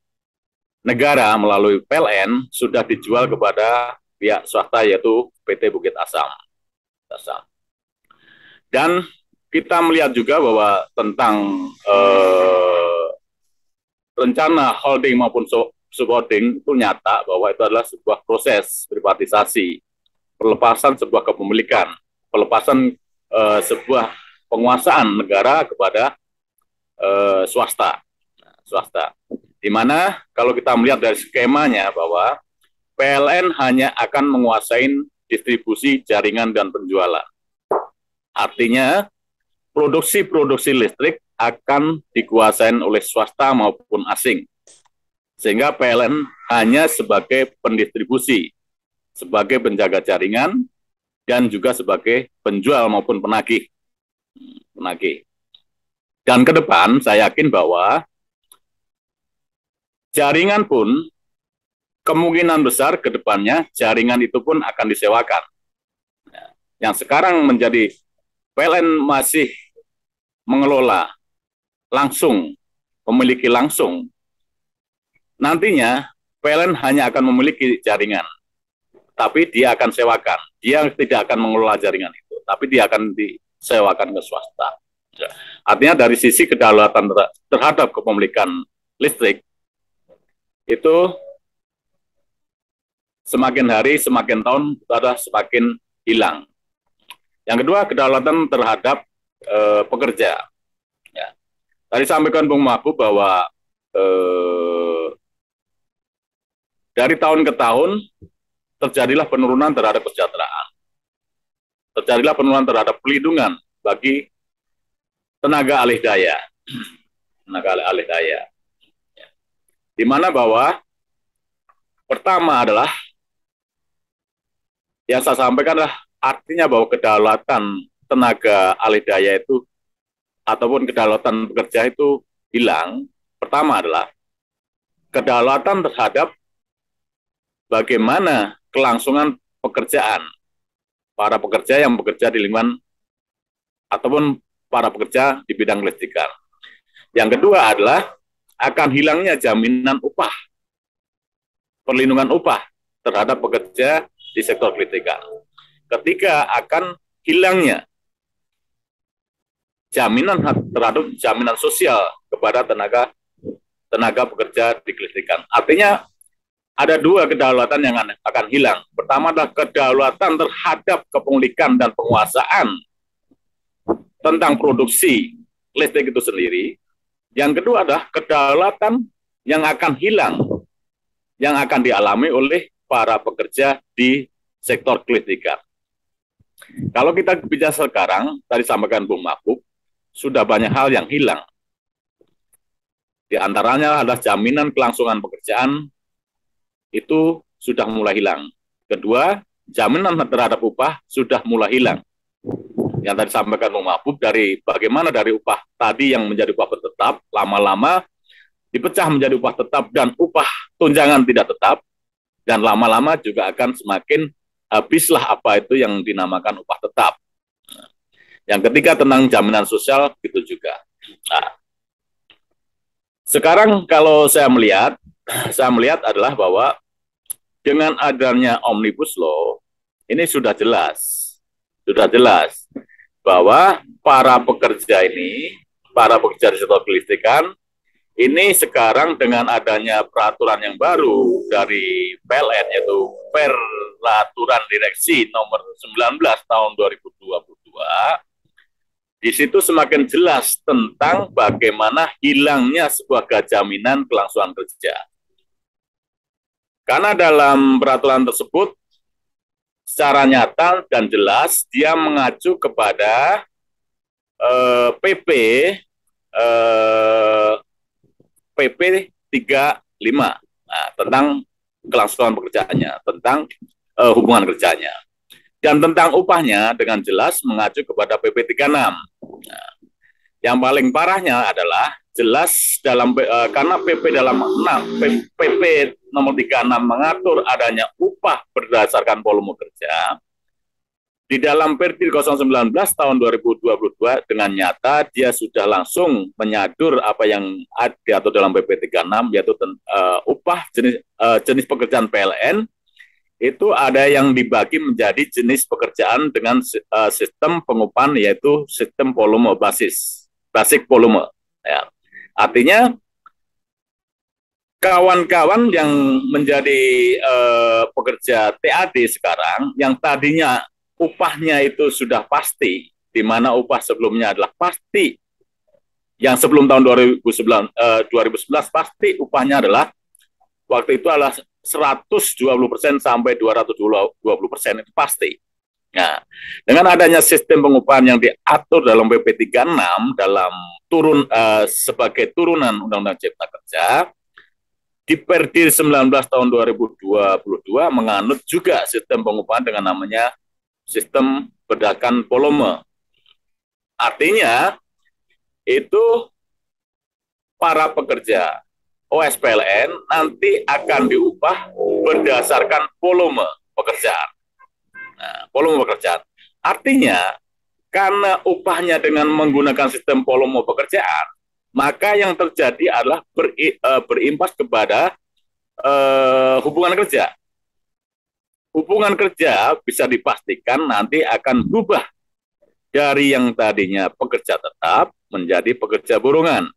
negara melalui PLN, sudah dijual kepada pihak swasta yaitu PT Bukit Asam. Dan kita melihat juga bahwa tentang rencana holding maupun subholding itu nyata bahwa itu adalah sebuah proses privatisasi, pelepasan sebuah kepemilikan, pelepasan sebuah penguasaan negara kepada swasta. Di mana kalau kita melihat dari skemanya bahwa PLN hanya akan menguasai distribusi, jaringan, dan penjualan. Artinya, produksi listrik akan dikuasai oleh swasta maupun asing. Sehingga PLN hanya sebagai pendistribusi, sebagai penjaga jaringan, dan juga sebagai penjual maupun penagih. Dan ke depan saya yakin bahwa jaringan pun kemungkinan besar ke depannya jaringan itu pun akan disewakan. Yang sekarang menjadi PLN masih mengelola langsung, memiliki langsung. Nantinya PLN hanya akan memiliki jaringan, tapi dia akan sewakan. Dia tidak akan mengelola jaringan itu, tapi dia akan disewakan ke swasta. Artinya dari sisi kedaulatan terhadap kepemilikan listrik, itu semakin hari, semakin tahun, ada semakin hilang. Yang kedua, kedaulatan terhadap pekerja. Ya. Tadi sampaikan Bung Mahbub bahwa dari tahun ke tahun terjadilah penurunan terhadap kesejahteraan. Terjadilah penurunan terhadap pelindungan bagi tenaga alih daya. Tenaga alih daya. Ya. Di mana bahwa pertama adalah yang saya sampaikan adalah artinya bahwa kedaulatan tenaga alih daya itu ataupun kedaulatan pekerja itu hilang. Pertama adalah kedaulatan terhadap bagaimana kelangsungan pekerjaan para pekerja yang bekerja di lingkungan ataupun para pekerja di bidang kelistrikan. Yang kedua adalah akan hilangnya jaminan upah, perlindungan upah terhadap pekerja di sektor kelistrikan. Ketiga, akan hilangnya jaminan terhadap jaminan sosial kepada tenaga pekerja di kelistrikan. Artinya ada dua kedaulatan yang akan hilang. Pertama adalah kedaulatan terhadap kepemilikan dan penguasaan tentang produksi listrik itu sendiri. Yang kedua adalah kedaulatan yang akan hilang, yang akan dialami oleh para pekerja di sektor kelistrikan. Kalau kita bicara sekarang, tadi sampaikan Bung Mahbub, sudah banyak hal yang hilang. Di antaranya adalah jaminan kelangsungan pekerjaan, itu sudah mulai hilang. Kedua, jaminan terhadap upah sudah mulai hilang. Yang tadi sampaikan Bung Mahbub, dari bagaimana dari upah tadi yang menjadi upah tetap, lama-lama dipecah menjadi upah tetap dan upah tunjangan tidak tetap, dan lama-lama juga akan semakin habislah apa itu yang dinamakan upah tetap. Yang ketiga tentang jaminan sosial, itu juga. Nah, sekarang kalau saya melihat adalah bahwa dengan adanya Omnibus Law, ini sudah jelas bahwa para pekerja di sektor kelistrikan, ini sekarang dengan adanya peraturan yang baru dari PLN, yaitu Peraturan Direksi nomor 19 tahun 2022, di situ semakin jelas tentang bagaimana hilangnya sebuah jaminan kelangsungan kerja. Karena dalam peraturan tersebut, secara nyata dan jelas, dia mengacu kepada PP 35 tentang kelangsungan pekerjaannya, tentang hubungan kerjanya. Dan tentang upahnya dengan jelas mengacu kepada PP 36. Nah, yang paling parahnya adalah jelas dalam karena PP nomor 36 mengatur adanya upah berdasarkan volume kerja. Di dalam Perpres 019 tahun 2022 dengan nyata dia sudah langsung menyadur apa yang diatur dalam PP 36, yaitu upah jenis pekerjaan PLN itu ada yang dibagi menjadi jenis pekerjaan dengan sistem pengupahan, yaitu sistem volume basic volume. Ya. Artinya kawan-kawan yang menjadi pekerja TAD sekarang, yang tadinya upahnya itu sudah pasti, di mana upah sebelumnya adalah pasti, yang sebelum tahun 2011 pasti upahnya adalah waktu itu adalah 120% sampai 220%, itu pasti. Nah, dengan adanya sistem pengupahan yang diatur dalam PP 36 dalam sebagai turunan Undang-Undang Cipta Kerja, di Perdi 19 tahun 2022 menganut juga sistem pengupahan dengan namanya sistem berdasarkan volume. Artinya itu para pekerja OSPLN nanti akan diupah berdasarkan volume pekerjaan. Nah, volume pekerjaan. Artinya karena upahnya dengan menggunakan sistem volume pekerjaan, maka yang terjadi adalah berimpas kepada hubungan kerja. Hubungan kerja bisa dipastikan nanti akan berubah dari yang tadinya pekerja tetap menjadi pekerja burongan.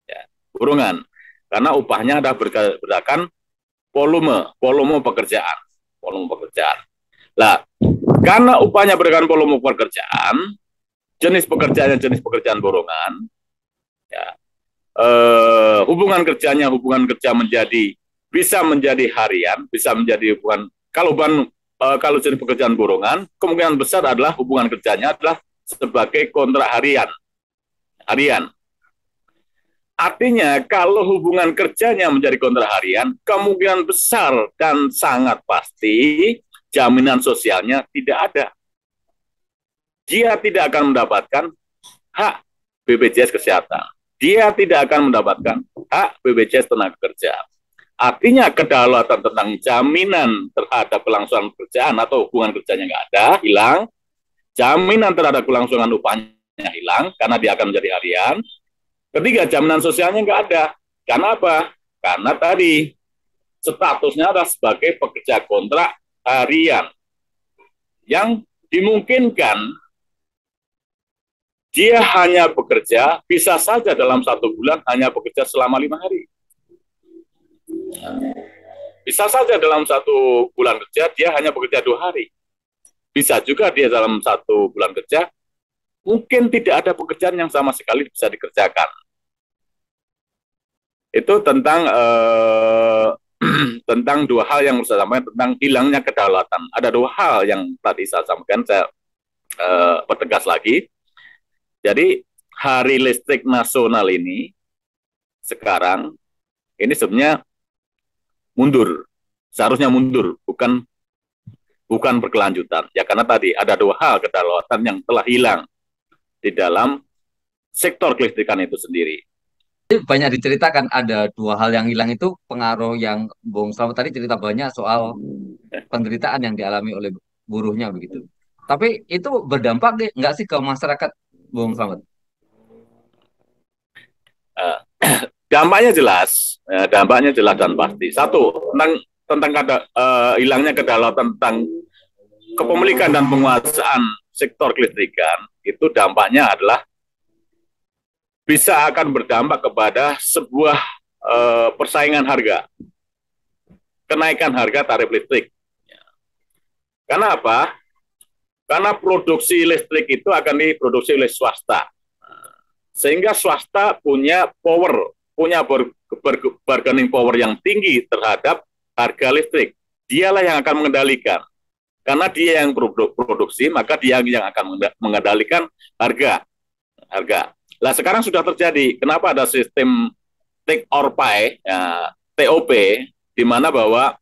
Ya, burongan. Karena upahnya ada berdasarkan volume pekerjaan. Volume pekerjaan. Lah, karena upahnya berdasarkan volume pekerjaan, jenis pekerjaan burongan, ya, hubungan kerjanya hubungan kerja bisa menjadi harian, bisa menjadi hubungan kalau jenis pekerjaan burongan, kemungkinan besar adalah hubungan kerjanya adalah sebagai kontrak harian. Artinya kalau hubungan kerjanya menjadi kontrak harian, kemungkinan besar dan sangat pasti jaminan sosialnya tidak ada. Dia tidak akan mendapatkan hak BPJS Kesehatan. Dia tidak akan mendapatkan hak BPJS Tenaga Kerja. Artinya kedaulatan tentang jaminan terhadap kelangsungan pekerjaan atau hubungan kerjanya nggak ada, hilang. Jaminan terhadap kelangsungan upahnya hilang karena dia akan menjadi harian. Ketiga, jaminan sosialnya nggak ada. Karena apa? Karena tadi statusnya adalah sebagai pekerja kontrak harian yang dimungkinkan dia hanya bekerja, bisa saja dalam 1 bulan hanya bekerja selama 5 hari. Bisa saja dalam 1 bulan kerja dia hanya bekerja 2 hari. Bisa juga dia dalam 1 bulan kerja mungkin tidak ada pekerjaan yang sama sekali bisa dikerjakan. Itu tentang tentang 2 hal yang saya sampaikan tentang hilangnya kedaulatan. Ada 2 hal yang tadi saya sampaikan, saya pertegas lagi. Jadi Hari Listrik Nasional ini sekarang ini sebenarnya mundur, seharusnya mundur, bukan berkelanjutan. Ya karena tadi ada 2 hal kedaulatan yang telah hilang di dalam sektor kelistrikan itu sendiri. Banyak diceritakan ada 2 hal yang hilang itu pengaruh yang Bung Slamet tadi cerita banyak soal penderitaan yang dialami oleh buruhnya begitu. Tapi itu berdampak nggak sih ke masyarakat, Bung Slamet? Dampaknya jelas dan pasti. 1, tentang hilangnya kedaulatan tentang kepemilikan dan penguasaan sektor kelistrikan, itu dampaknya adalah bisa akan berdampak kepada sebuah persaingan harga, kenaikan harga tarif listrik. Karena apa? Karena produksi listrik itu akan diproduksi oleh swasta, sehingga swasta punya bargaining power yang tinggi terhadap harga listrik. Dialah yang akan mengendalikan. Karena dia yang produksi, maka dia yang akan mengendalikan harga. Nah, sekarang sudah terjadi. Kenapa ada sistem take or pay, ya, TOP, di mana bahwa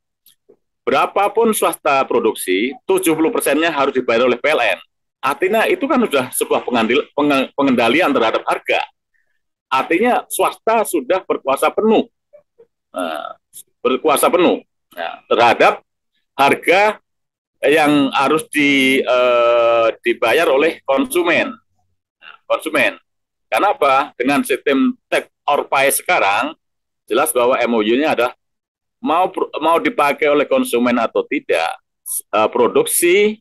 berapapun swasta produksi, 70%-nya harus dibayar oleh PLN. Artinya itu kan sudah sebuah pengendalian terhadap harga. Artinya swasta sudah berkuasa penuh, terhadap harga yang harus dibayar oleh konsumen. Karena apa? Dengan sistem take or pay sekarang, jelas bahwa MOU-nya ada mau dipakai oleh konsumen atau tidak, produksi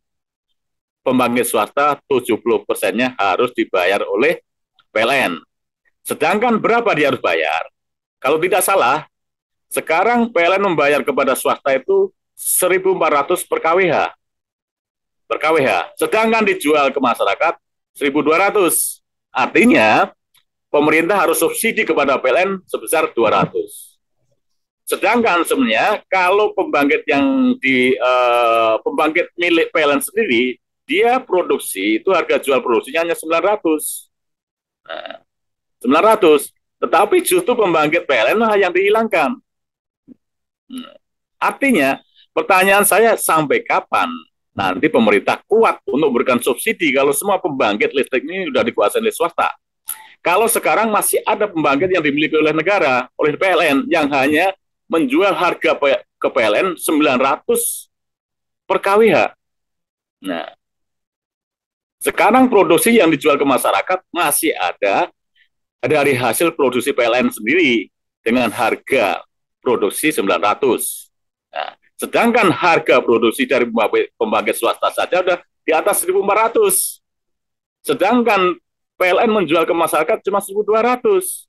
pembangkit swasta 70%-nya harus dibayar oleh PLN. Sedangkan berapa dia harus bayar? Kalau tidak salah, sekarang PLN membayar kepada swasta itu 1.400 per KWH. Sedangkan dijual ke masyarakat 1.200. Artinya, pemerintah harus subsidi kepada PLN sebesar 200. Sedangkan sebenarnya kalau pembangkit pembangkit milik PLN sendiri, dia produksi itu harga jual produksinya hanya 900. Nah, 900. Tetapi justru pembangkit PLN lah yang dihilangkan. Artinya, pertanyaan saya sampai kapan nanti pemerintah kuat untuk memberikan subsidi kalau semua pembangkit listrik ini sudah dikuasai oleh swasta? Kalau sekarang masih ada pembangkit yang dimiliki oleh negara, oleh PLN, yang hanya menjual harga ke PLN 900 per kWh. Nah, sekarang produksi yang dijual ke masyarakat masih ada dari hasil produksi PLN sendiri dengan harga produksi 900. Nah, sedangkan harga produksi dari pembangkit swasta saja sudah di atas 1.400. Sedangkan PLN menjual ke masyarakat cuma 1.200.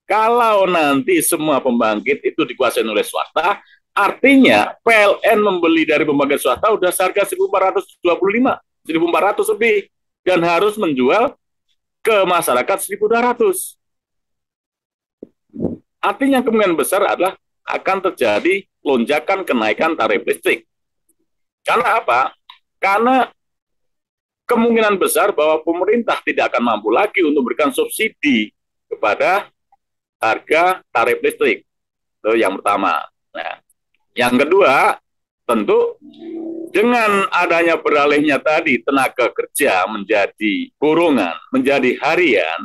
Kalau nanti semua pembangkit itu dikuasai oleh swasta, artinya PLN membeli dari pembangkit swasta udah harga 1.425, 1.400 lebih, dan harus menjual ke masyarakat 1.200. Artinya kemungkinan besar adalah akan terjadi lonjakan kenaikan tarif listrik. Karena apa? Karena kemungkinan besar bahwa pemerintah tidak akan mampu lagi untuk memberikan subsidi kepada harga tarif listrik. Itu yang pertama. Nah, yang kedua, tentu dengan adanya beralihnya tadi tenaga kerja menjadi burongan, menjadi harian,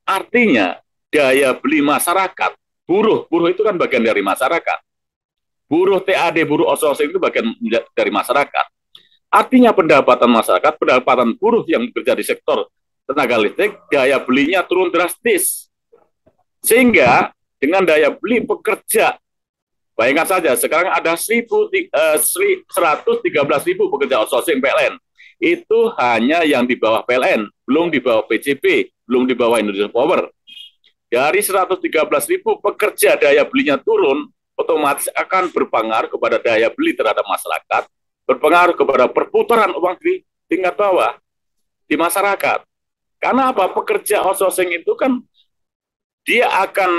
artinya daya beli masyarakat, buruh itu kan bagian dari masyarakat. Buruh TAD, buruh outsourcing itu bagian dari masyarakat. Artinya pendapatan masyarakat, pendapatan buruh yang bekerja di sektor tenaga listrik, daya belinya turun drastis. Sehingga dengan daya beli pekerja, bayangkan saja sekarang ada 113.000 pekerja outsourcing PLN. Itu hanya yang di bawah PLN, belum di bawah PCB, belum di bawah Indonesia Power. Dari 113.000 pekerja daya belinya turun, otomatis akan berpengaruh kepada daya beli terhadap masyarakat, berpengaruh kepada perputaran uang di tingkat bawah di masyarakat. Karena apa? Pekerja outsourcing itu kan dia akan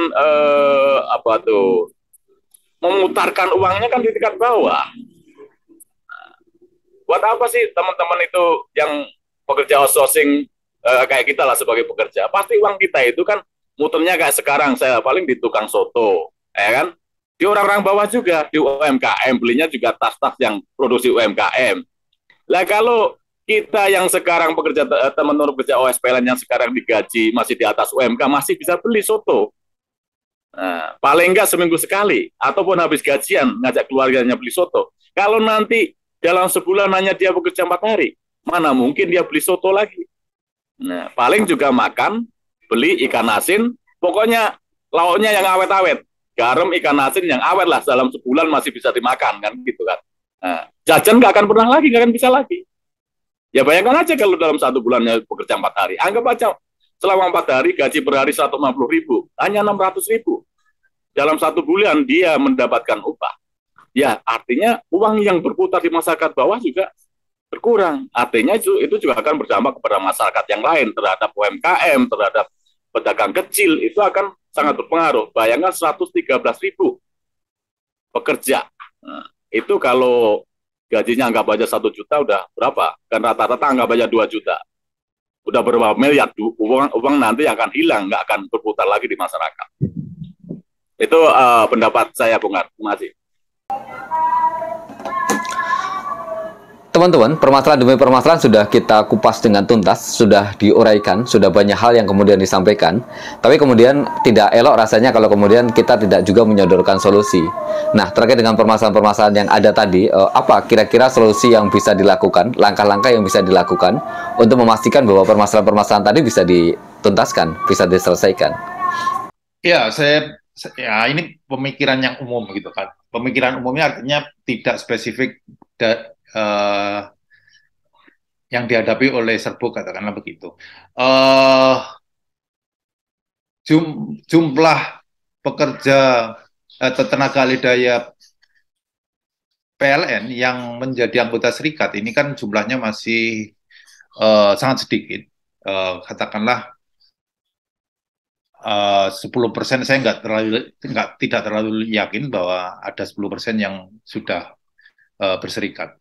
memutarkan uangnya kan di tingkat bawah. Buat apa sih teman-teman itu yang pekerja outsourcing kayak kita lah sebagai pekerja? Pasti uang kita itu kan muternya kayak sekarang saya paling di tukang soto, ya kan? Di orang-orang bawah juga, di UMKM, belinya juga tas-tas yang produksi UMKM. Lah kalau kita yang sekarang pekerja, teman-teman pekerja OSPLN yang sekarang digaji masih di atas UMK, masih bisa beli soto. Nah, paling enggak seminggu sekali, ataupun habis gajian, ngajak keluarganya beli soto. Kalau nanti dalam sebulan hanya dia bekerja 4 hari, mana mungkin dia beli soto lagi. Nah, paling juga makan, beli ikan asin, pokoknya lauknya yang awet-awet. Garam, ikan asin yang awet lah, dalam sebulan masih bisa dimakan, kan gitu kan. Nah, jajan nggak akan pernah lagi, nggak akan bisa lagi. Ya bayangkan aja kalau dalam 1 bulannya bekerja 4 hari. Anggap aja selama 4 hari gaji per hari 150.000, hanya 600.000. Dalam 1 bulan dia mendapatkan upah. Ya artinya uang yang berputar di masyarakat bawah juga berkurang. Artinya itu juga akan berdampak kepada masyarakat yang lain, terhadap UMKM, terhadap pedagang kecil, itu akan sangat berpengaruh. Bayangkan 113.000 pekerja. Nah, itu kalau gajinya anggap aja 1 juta udah berapa? Kan rata-rata anggap aja 2 juta. Udah berapa miliar uang nanti akan hilang, nggak akan berputar lagi di masyarakat. Itu pendapat saya, Bung Ar. Terima kasih. Teman-teman, permasalahan demi permasalahan sudah kita kupas dengan tuntas, sudah diuraikan, sudah banyak hal yang kemudian disampaikan. Tapi kemudian tidak elok rasanya kalau kemudian kita tidak juga menyodorkan solusi. Nah, terkait dengan permasalahan-permasalahan yang ada tadi, apa kira-kira solusi yang bisa dilakukan, langkah-langkah yang bisa dilakukan untuk memastikan bahwa permasalahan-permasalahan tadi bisa dituntaskan, bisa diselesaikan? Ya, ini pemikiran yang umum gitu kan. Pemikiran umumnya artinya tidak spesifik yang dihadapi oleh serbuk, katakanlah begitu. Jumlah pekerja atau tenaga alih daya PLN yang menjadi anggota serikat ini kan jumlahnya masih sangat sedikit. Katakanlah 10%, saya tidak terlalu yakin bahwa ada 10% yang sudah berserikat.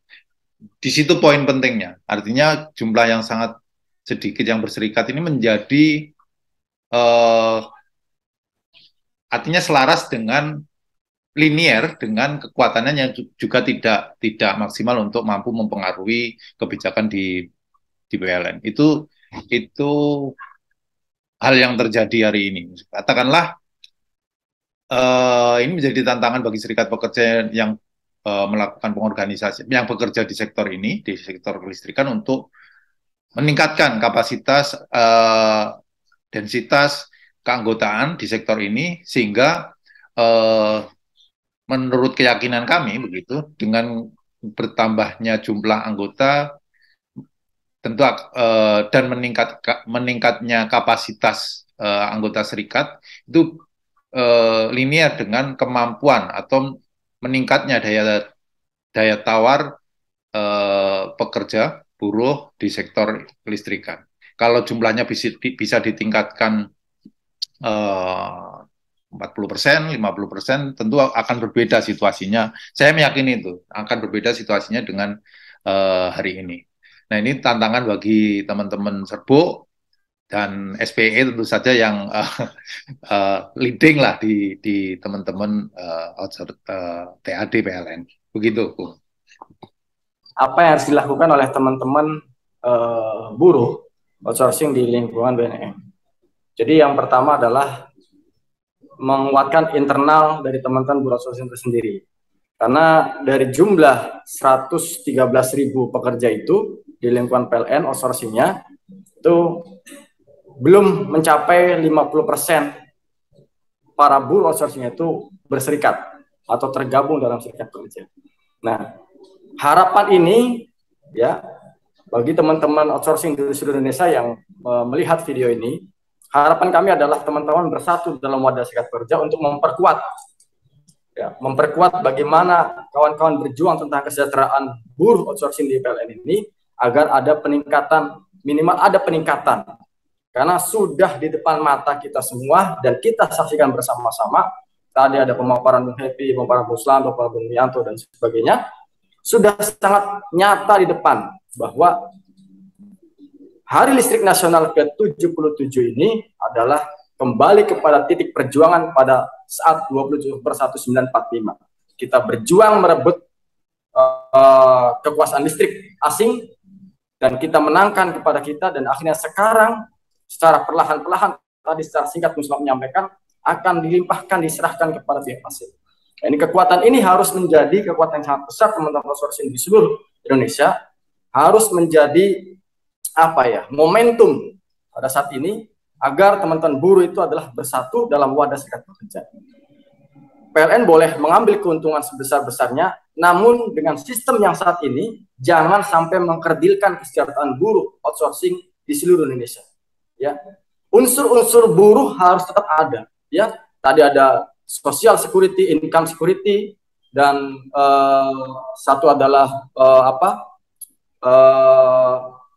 Di situ poin pentingnya. Artinya jumlah yang sangat sedikit yang berserikat ini menjadi artinya selaras dengan linier dengan kekuatannya yang juga tidak maksimal untuk mampu mempengaruhi kebijakan di PLN. Itu hal yang terjadi hari ini. Katakanlah ini menjadi tantangan bagi serikat pekerja yang melakukan pengorganisasi, yang bekerja di sektor ini, di sektor kelistrikan, untuk meningkatkan kapasitas densitas keanggotaan di sektor ini, sehingga menurut keyakinan kami begitu, dengan bertambahnya jumlah anggota tentu dan meningkatnya kapasitas anggota serikat itu linear dengan kemampuan atau meningkatnya daya tawar pekerja buruh di sektor kelistrikan. Kalau jumlahnya bisa ditingkatkan 40%, 50%, tentu akan berbeda situasinya. Saya meyakini itu akan berbeda situasinya dengan hari ini. Nah, ini tantangan bagi teman-teman Serbuk dan SPE tentu saja yang leading lah di teman-teman TAD PLN. Begitu, Bu. Apa yang harus dilakukan oleh teman-teman buruh outsourcing di lingkungan BNN? Jadi yang pertama adalah menguatkan internal dari teman-teman buruh outsourcing itu sendiri. Karena dari jumlah 113.000 pekerja itu di lingkungan PLN outsourcingnya itu belum mencapai 50% para buruh outsourcing itu berserikat atau tergabung dalam serikat pekerja. Nah, harapan ini ya bagi teman-teman outsourcing di seluruh Indonesia yang melihat video ini, harapan kami adalah teman-teman bersatu dalam wadah serikat pekerja untuk memperkuat bagaimana kawan-kawan berjuang tentang kesejahteraan buruh outsourcing di PLN ini agar ada peningkatan, minimal ada peningkatan. Karena sudah di depan mata kita semua dan kita saksikan bersama-sama, tadi ada pemaparan Bung Happy, pemaparan Bung Islam, pemaparan Bung Wianto dan sebagainya, sudah sangat nyata di depan bahwa Hari Listrik Nasional ke-77 ini adalah kembali kepada titik perjuangan pada saat 27/1/1945. Kita berjuang merebut kekuasaan listrik asing dan kita menangkan kepada kita, dan akhirnya sekarang secara perlahan-lahan tadi secara singkat Muslim menyampaikan akan dilimpahkan, diserahkan kepada pihak asing. Nah, ini kekuatan ini harus menjadi kekuatan yang sangat besar teman-teman outsourcing di seluruh Indonesia, harus menjadi momentum pada saat ini agar teman-teman buruh itu adalah bersatu dalam wadah serikat pekerja. PLN boleh mengambil keuntungan sebesar-besarnya, namun dengan sistem yang saat ini jangan sampai mengkerdilkan kesejahteraan buruh outsourcing di seluruh Indonesia. Ya, unsur-unsur buruh harus tetap ada. Ya, tadi ada social security, income security, dan satu adalah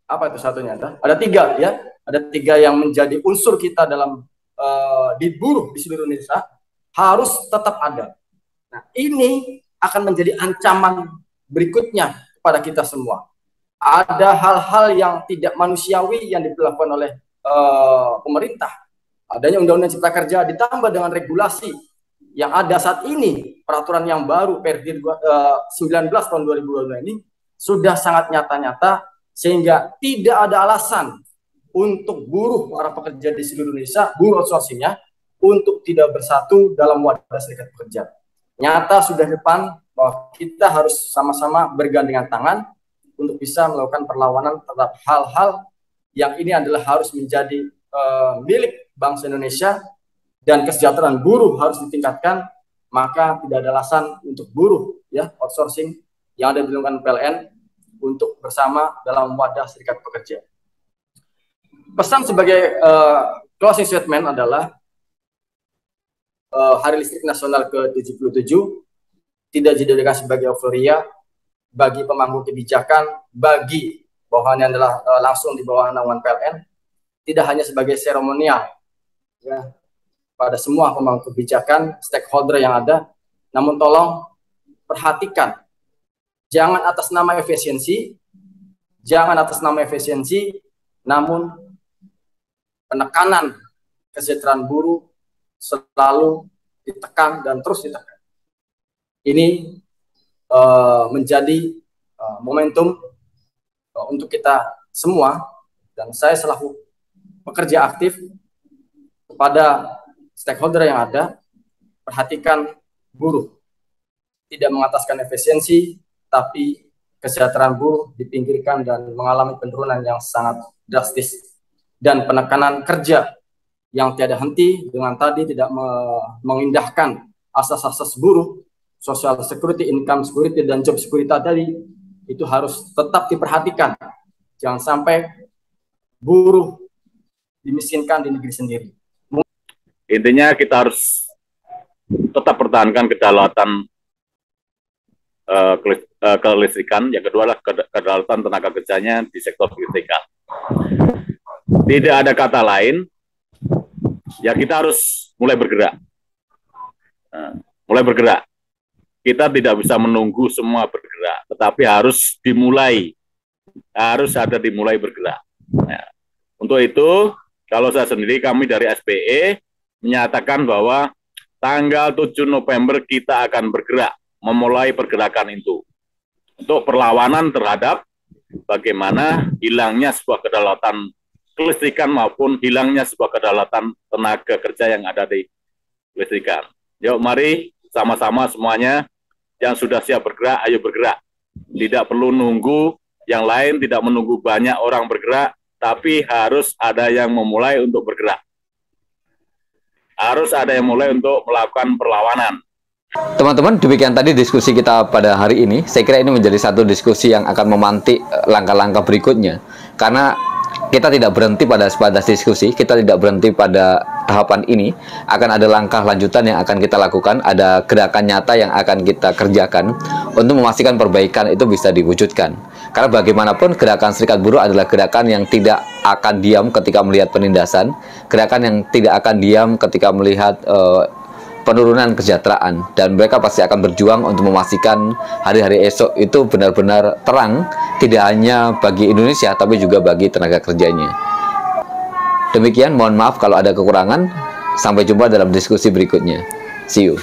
apa itu satunya? Ada tiga ya, ada tiga yang menjadi unsur kita dalam di buruh di seluruh Indonesia harus tetap ada. Nah, ini akan menjadi ancaman berikutnya kepada kita semua. Ada hal-hal yang tidak manusiawi yang dilakukan oleh pemerintah. Adanya Undang-Undang Cipta Kerja ditambah dengan regulasi yang ada saat ini, peraturan yang baru Perdi 19 tahun 2022 ini sudah sangat nyata-nyata, sehingga tidak ada alasan untuk buruh para pekerja di seluruh Indonesia, buruh outsourcingnya, untuk tidak bersatu dalam wadah serikat pekerja. Nyata sudah depan bahwa kita harus sama-sama bergandengan tangan untuk bisa melakukan perlawanan terhadap hal-hal yang ini adalah harus menjadi milik bangsa Indonesia, dan kesejahteraan buruh harus ditingkatkan. Maka tidak ada alasan untuk buruh ya outsourcing yang ada di lingkungan PLN untuk bersama dalam wadah serikat pekerja. Pesan sebagai closing statement adalah Hari Listrik Nasional ke-77 tidak dijadikan sebagai euforia bagi pemangku kebijakan, bagi bawahannya adalah langsung di bawah naungan PLN, tidak hanya sebagai seremonial ya pada semua pemangku kebijakan, stakeholder yang ada, namun tolong perhatikan, jangan atas nama efisiensi, namun penekanan kesejahteraan buruh selalu ditekan dan terus ditekan. Ini menjadi momentum untuk kita semua, dan saya selaku pekerja aktif kepada stakeholder yang ada, perhatikan buruh. Tidak mengataskan efisiensi, tapi kesejahteraan buruh dipinggirkan dan mengalami penurunan yang sangat drastis. Dan penekanan kerja yang tiada henti dengan tadi tidak mengindahkan asas-asas buruh, social security, income security, dan job security tadi, itu harus tetap diperhatikan. Jangan sampai buruh dimiskinkan di negeri sendiri. Intinya kita harus tetap pertahankan kedaulatan kelistrikan. Yang kedua adalah kedaulatan tenaga kerjanya di sektor kelistrikan. Tidak ada kata lain, ya kita harus mulai bergerak. Mulai bergerak. Kita tidak bisa menunggu semua bergerak, tetapi harus dimulai. Harus ada dimulai bergerak. Nah, untuk itu, kalau saya sendiri, kami dari SPE menyatakan bahwa tanggal 7 November kita akan bergerak, memulai pergerakan itu. Untuk perlawanan terhadap bagaimana hilangnya sebuah kedaulatan kelistrikan maupun hilangnya sebuah kedaulatan tenaga kerja yang ada di kelistrikan. Yuk mari sama-sama semuanya yang sudah siap bergerak, ayo bergerak. Tidak perlu nunggu yang lain, tidak menunggu banyak orang bergerak, tapi harus ada yang memulai untuk bergerak. Harus ada yang mulai untuk melakukan perlawanan. Teman-teman, demikian tadi diskusi kita pada hari ini. Saya kira ini menjadi satu diskusi yang akan memantik langkah-langkah berikutnya. Karena kita tidak berhenti pada sebatas diskusi, kita tidak berhenti pada tahapan ini. Akan ada langkah lanjutan yang akan kita lakukan, ada gerakan nyata yang akan kita kerjakan untuk memastikan perbaikan itu bisa diwujudkan. Karena bagaimanapun gerakan serikat buruh adalah gerakan yang tidak akan diam ketika melihat penindasan, gerakan yang tidak akan diam ketika melihat penurunan kesejahteraan, dan mereka pasti akan berjuang untuk memastikan hari-hari esok itu benar-benar terang, tidak hanya bagi Indonesia tapi juga bagi tenaga kerjanya. Demikian, mohon maaf kalau ada kekurangan. Sampai jumpa dalam diskusi berikutnya. See you.